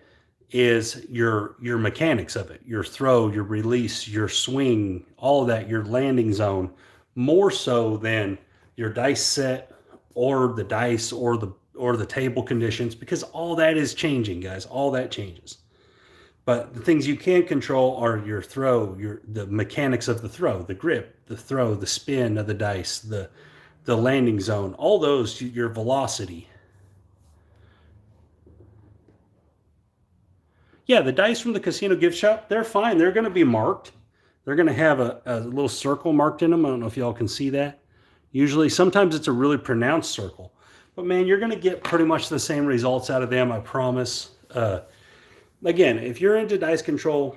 is your mechanics of it, your throw, your release, your swing, all of that, your landing zone, more so than your dice set or the dice or the table conditions, because all that is changing, guys. All that changes. But the things you can control are your throw, the mechanics of the throw, the grip, the throw, the spin of the dice, the landing zone, all those, your velocity. Yeah, the dice from the casino gift shop, they're fine. They're going to be marked. They're going to have a little circle marked in them. I don't know if y'all can see that. Usually, sometimes it's a really pronounced circle. But man, you're going to get pretty much the same results out of them, I promise. Again, if you're into dice control,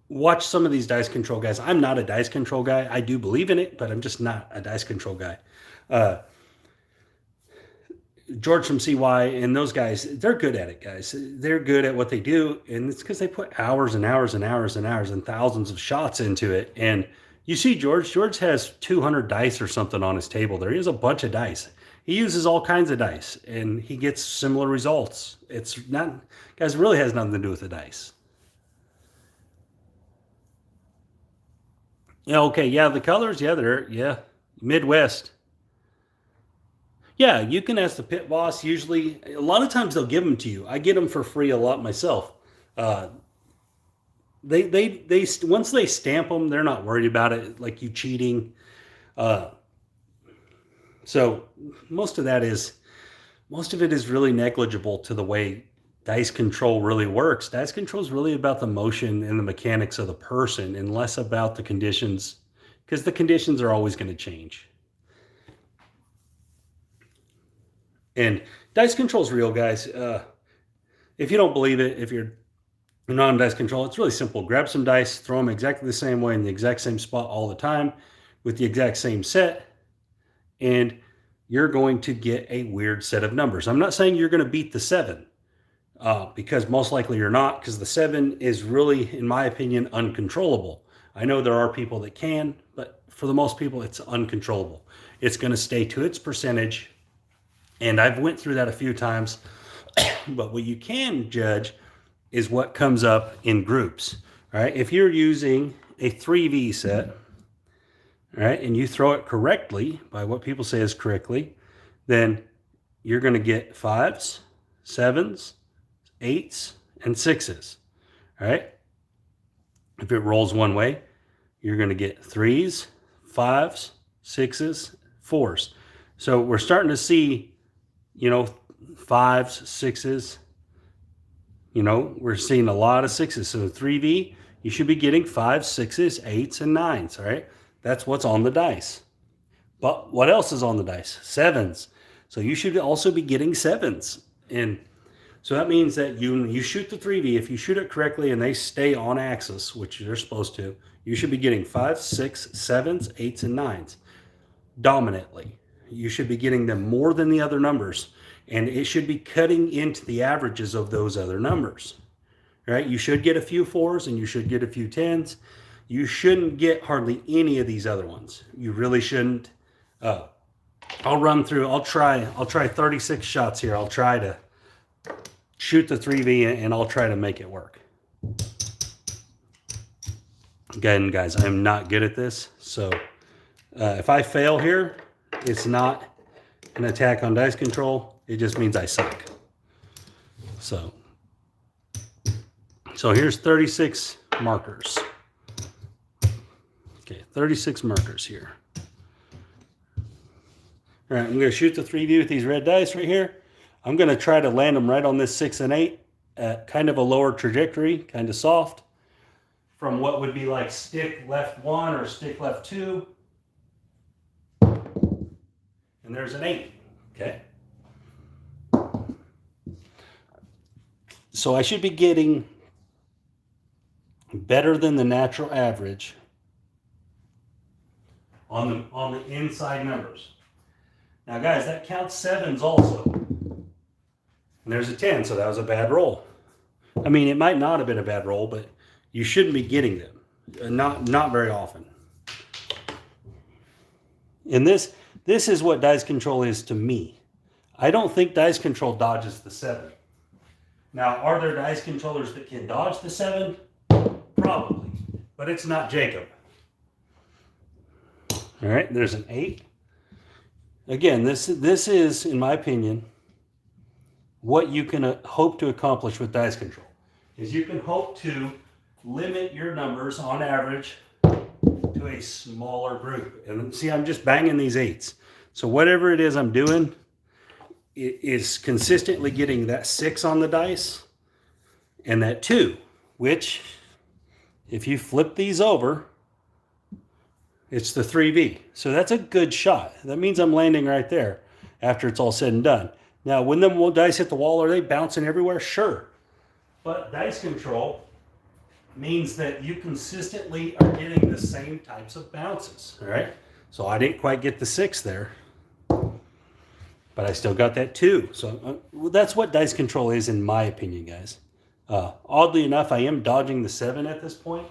watch some of these dice control guys. I'm not a dice control guy. I do believe in it, but I'm just not a dice control guy. George from CY and those guys, they're good at it, guys. They're good at what they do, and it's because they put hours and hours and hours and hours and thousands of shots into it. And you see George has 200 dice or something on his table there. He has a bunch of dice. He uses all kinds of dice, and he gets similar results. It's not, guys, it really has nothing to do with the dice. Yeah, okay, yeah, the colors, yeah, Midwest. Yeah, you can ask the pit boss. Usually, a lot of times they'll give them to you. I get them for free a lot myself. They once they stamp them, they're not worried about it, like you cheating. So most of it is really negligible to the way dice control really works. Dice control is really about the motion and the mechanics of the person, and less about the conditions, because the conditions are always going to change. And dice control is real, guys. If you don't believe it, if you're not on dice control, it's really simple. Grab some dice, throw them exactly the same way in the exact same spot all the time with the exact same set, and you're going to get a weird set of numbers. I'm not saying you're going to beat the 7, because most likely you're not, because the 7 is really, in my opinion, uncontrollable. I know there are people that can, but for the most people, it's uncontrollable. It's going to stay to its percentage. And I've went through that a few times, but what you can judge is what comes up in groups. All right, if you're using a 3V set, all right, and you throw it correctly by what people say is correctly, then you're going to get 5s, 7s, 8s, and 6s. All right. If it rolls one way, you're going to get 3s, 5s, 6s, 4s. So we're starting to see, 5s, 6s. We're seeing a lot of 6s. So 3V, you should be getting 5s, 6s, 8s, and 9s. All right. That's what's on the dice. But what else is on the dice? 7s. So you should also be getting 7s. And so that means that you shoot the 3V. If you shoot it correctly and they stay on axis, which they're supposed to, you should be getting 5s, 6s, 7s, 8s, and 9s dominantly. you should be getting them more than the other numbers. And it should be cutting into the averages of those other numbers, right? You should get a few 4s and you should get a few 10s. You shouldn't get hardly any of these other ones. You really shouldn't. I'll run through, I'll try 36 shots here. I'll try to shoot the 3V and I'll try to make it work. Again, guys, I'm not good at this. So if I fail here, it's not an attack on dice control. It just means I suck. So here's 36 markers. Okay, 36 markers here. All right, I'm going to shoot the 3V with these red dice right here. I'm going to try to land them right on this 6 and 8 at kind of a lower trajectory, kind of soft, from what would be like stick left 1 or stick left 2. And there's an 8, okay? So I should be getting better than the natural average on the inside numbers. Now, guys, that counts 7s also. And there's a 10, so that was a bad roll. I mean, it might not have been a bad roll, but you shouldn't be getting them. Not very often. And this is what dice control is to me. I don't think dice control dodges the 7. Now, are there dice controllers that can dodge the 7? Probably, but it's not Jacob. All right, there's an 8. Again, this is, in my opinion, what you can hope to accomplish with dice control. Is you can hope to limit your numbers on average to a smaller group. And see, I'm just banging these 8s. So whatever it is I'm doing, it is consistently getting that 6 on the dice and that 2, which if you flip these over, it's the 3V. So that's a good shot. That means I'm landing right there after it's all said and done. Now, when the dice hit the wall, are they bouncing everywhere? Sure. But dice control means that you consistently are getting the same types of bounces, all right? So I didn't quite get the 6 there, but I still got that 2. So that's what dice control is, in my opinion, guys. Oddly enough, I am dodging the 7 at this point,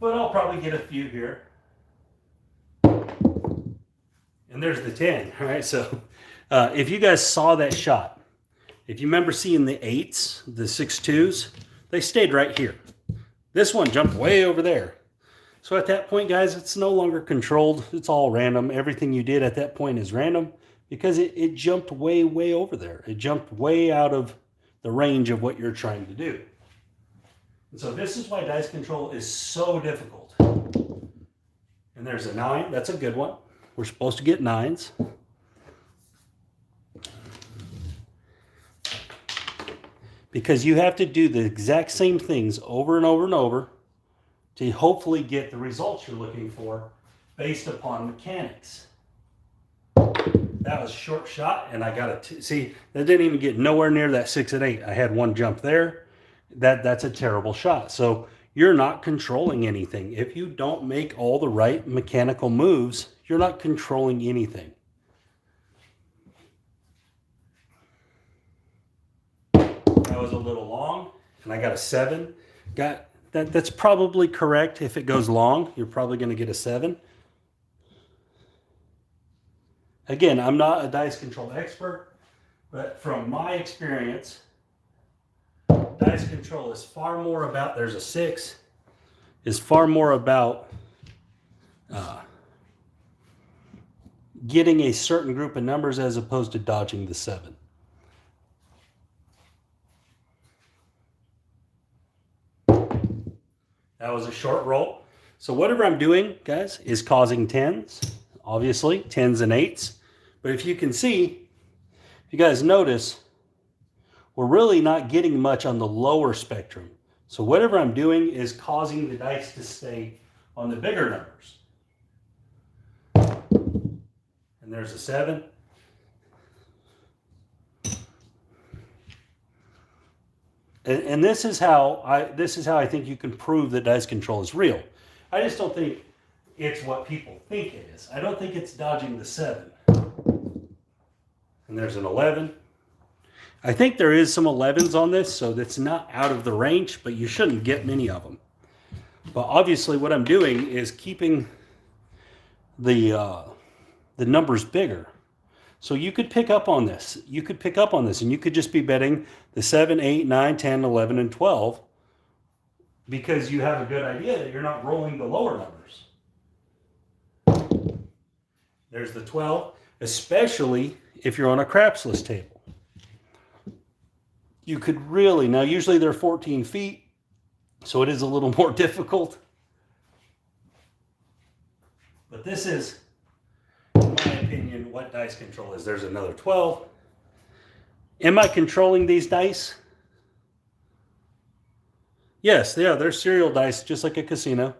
but I'll probably get a few here. And there's the 10, all right? So if you guys saw that shot, if you remember seeing the 8s, the 6-2s, they stayed right here. This one jumped way over there. So at that point, guys, it's no longer controlled. It's all random. Everything you did at that point is random because it jumped way, way over there. It jumped way out of the range of what you're trying to do. And so this is why dice control is so difficult. And there's a 9. That's a good one. We're supposed to get 9s. Because you have to do the exact same things over and over and over to hopefully get the results you're looking for based upon mechanics. That was a short shot, and I got a see, that didn't even get nowhere near that 6 and 8. I had one jump there. That's a terrible shot. So you're not controlling anything. If you don't make all the right mechanical moves, you're not controlling anything. That was a little long, and I got a 7. That's probably correct. If it goes long, you're probably going to get a 7. Again, I'm not a dice control expert, but from my experience, dice control is far more about, there's a 6, is far more about getting a certain group of numbers as opposed to dodging the 7. That was a short roll. So whatever I'm doing, guys, is causing 10s, obviously, 10s and 8s. But if you can see, if you guys notice, we're really not getting much on the lower spectrum. So whatever I'm doing is causing the dice to stay on the bigger numbers. And there's a 7. And this is how I think you can prove that dice control is real. I just don't think it's what people think it is. I don't think it's dodging the 7. And there's an 11. I think there is some 11s on this, so that's not out of the range, but you shouldn't get many of them. But obviously what I'm doing is keeping the numbers bigger. So you could pick up on this. You could pick up on this, and you could just be betting the 7, 8, 9, 10, 11, and 12 because you have a good idea that you're not rolling the lower numbers. There's the 12, especially if you're on a craps list table. You could really, now usually they're 14 feet, so it is a little more difficult. But this is, in my opinion, what dice control is. There's another 12. Am I controlling these dice? Yes, yeah, they're serial dice, just like a casino.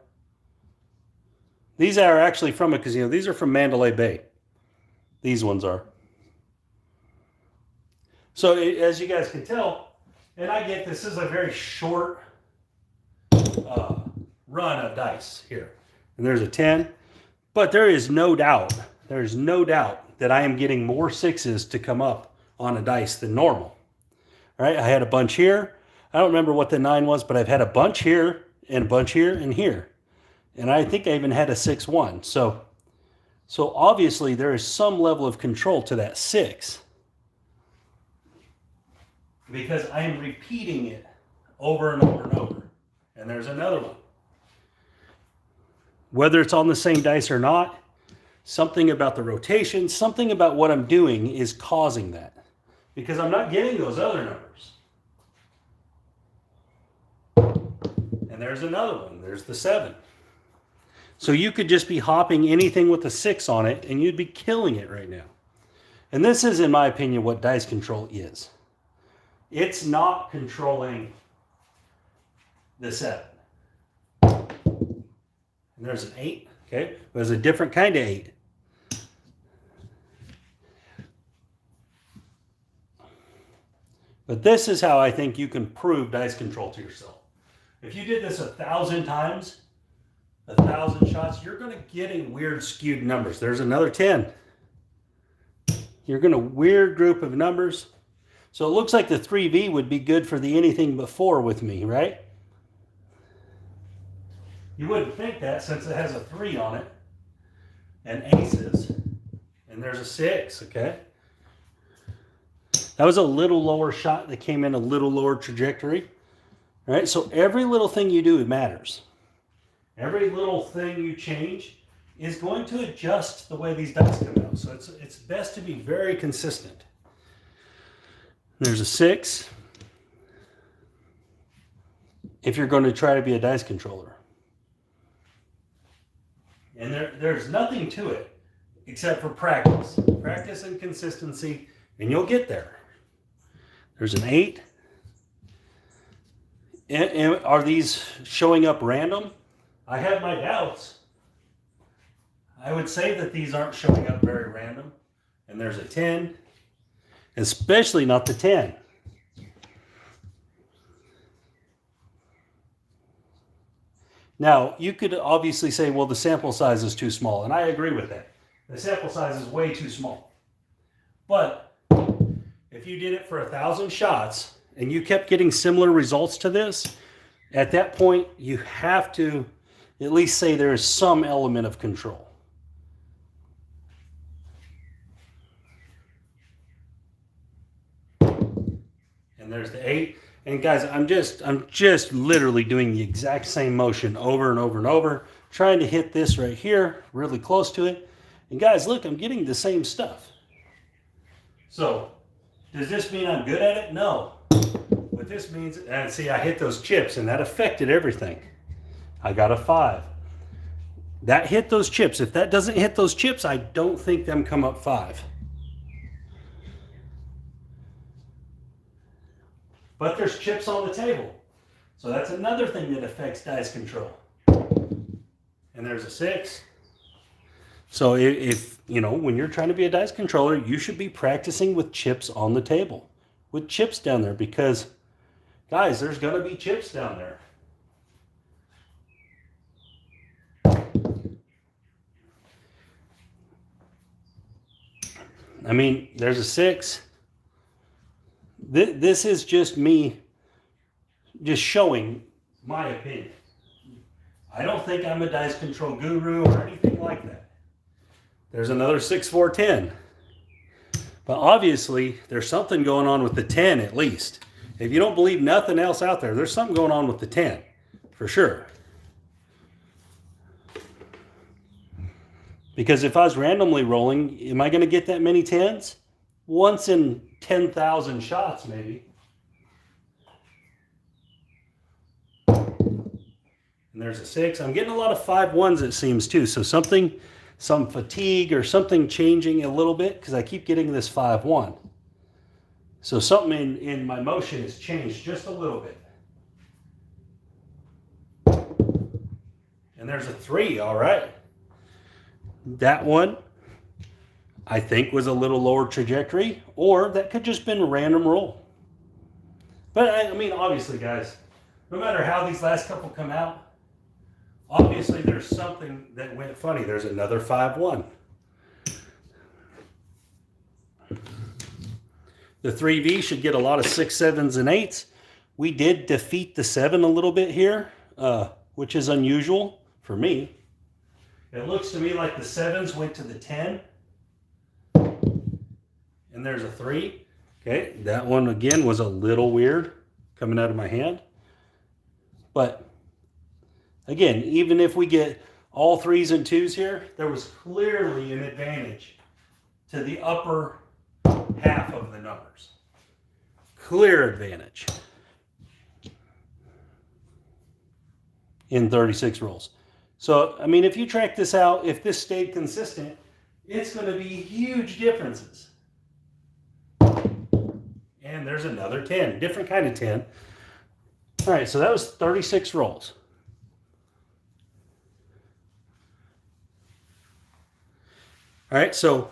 These are actually from a casino. These are from Mandalay Bay. These ones are. So as you guys can tell, and I get this is a very short run of dice here. And there's a 10. But there is no doubt that I am getting more 6s to come up on a dice than normal. All right, I had a bunch here. I don't remember what the 9 was, but I've had a bunch here and a bunch here and here. And I think I even had a 6-1. So obviously there is some level of control to that 6. Because I am repeating it over and over and over. And there's another one. Whether it's on the same dice or not, something about the rotation, something about what I'm doing is causing that. Because I'm not getting those other numbers. And there's another one. There's the 7. So you could just be hopping anything with a 6 on it, and you'd be killing it right now. And this is, in my opinion, what dice control is. It's not controlling the 7. And there's an 8, okay? There's a different kind of 8. But this is how I think you can prove dice control to yourself. If you did this 1,000 times, 1,000 shots, you're going to get a weird skewed numbers. There's another 10. You're going to weird group of numbers. So it looks like the 3V would be good for the anything before with me, right? You wouldn't think that since it has a 3 on it and aces, and there's a 6, okay? That was a little lower shot that came in a little lower trajectory, right? So every little thing you do, it matters. Every little thing you change is going to adjust the way these dice come out. So it's best to be very consistent. There's a 6 if you're going to try to be a dice controller. And there's nothing to it except for practice. Practice and consistency, and you'll get there. There's an 8. And are these showing up random? I have my doubts. I would say that these aren't showing up very random. And there's a 10, especially not the 10. Now, you could obviously say, well, the sample size is too small, and I agree with that. The sample size is way too small. But if you did it for 1,000 shots and you kept getting similar results to this, at that point, you have to at least say there is some element of control. And there's the 8. And guys, I'm just literally doing the exact same motion over and over and over, trying to hit this right here, really close to it. And guys, look, I'm getting the same stuff. So, does this mean I'm good at it? No. What this means, and see, I hit those chips, and that affected everything. I got a 5. That hit those chips. If that doesn't hit those chips, I don't think them come up 5. But there's chips on the table. So that's another thing that affects dice control. And there's a 6. So if you know, when you're trying to be a dice controller, you should be practicing with chips on the table. With chips down there, because guys, there's going to be chips down there. I mean, there's a 6. This is just me just showing my opinion. I don't think I'm a dice control guru or anything like that. There's another 6, 4, 10. But obviously, there's something going on with the 10 at least. If you don't believe nothing else out there, there's something going on with the 10, for sure. Because if I was randomly rolling, am I going to get that many 10s? Once in 10,000 shots, maybe. And there's a 6. I'm getting a lot of 5 1s, it seems, too. So some fatigue or something changing a little bit, because I keep getting this 5 1. So something in my motion has changed just a little bit. And there's a 3, all right. That one, I think, was a little lower trajectory, or that could just been a random roll. But I mean, obviously, guys, no matter how these last couple come out, obviously there's something that went funny. There's another 5 1. The 3V should get a lot of 6, 7s, and 8s. We did defeat the 7 a little bit here, which is unusual for me. It looks to me like the 7s went to the 10. And there's a 3. Okay, that one again was a little weird coming out of my hand. But again, even if we get all 3s and 2s here, there was clearly an advantage to the upper half of the numbers. Clear advantage in 36 rolls. So, I mean, if you track this out, if this stayed consistent, it's going to be huge differences. And there's another 10, different kind of 10. All right, so that was 36 rolls. All right, so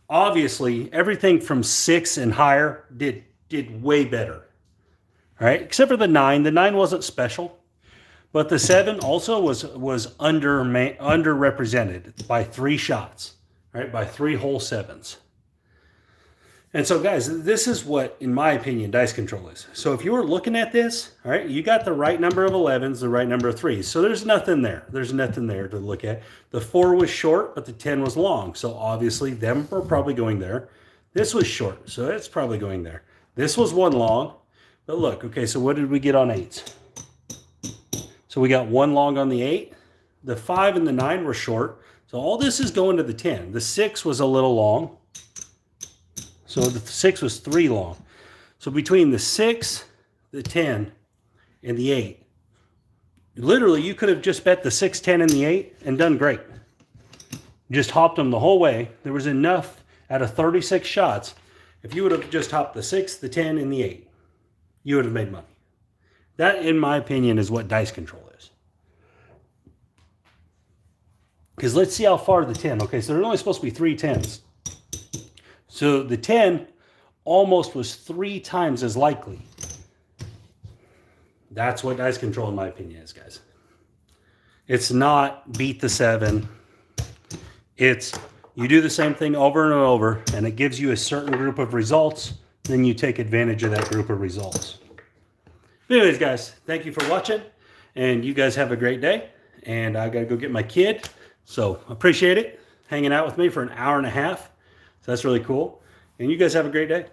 obviously everything from 6 and higher did way better. All right, except for the 9. The 9 wasn't special. But the 7 also was underrepresented by 3 shots, right? By 3 whole 7s. And so, guys, this is what, in my opinion, dice control is. So if you were looking at this, all right, you got the right number of 11s, the right number of 3s. So there's nothing there. There's nothing there to look at. The 4 was short, but the 10 was long. So obviously, them were probably going there. This was short, so it's probably going there. This was 1 long. But look, okay, so what did we get on 8s? So we got 1 long on the 8. The 5 and the 9 were short. So all this is going to the 10. The 6 was a little long. So the 6 was 3 long. So between the 6, the 10, and the 8, literally you could have just bet the 6, 10, and the 8 and done great. Just hopped them the whole way. There was enough out of 36 shots. If you would have just hopped the 6, the 10, and the 8, you would have made money. That, in my opinion, is what dice control is. Because let's see how far the 10. Okay, so there's only supposed to be 3 10s. So the 10 almost was 3 times as likely. That's what dice control, in my opinion, is, guys. It's not beat the 7. It's you do the same thing over and over, and it gives you a certain group of results. Then you take advantage of that group of results. Anyways, guys, thank you for watching, and you guys have a great day. And I got to go get my kid, so appreciate it hanging out with me for an hour and a half. So that's really cool. And you guys have a great day.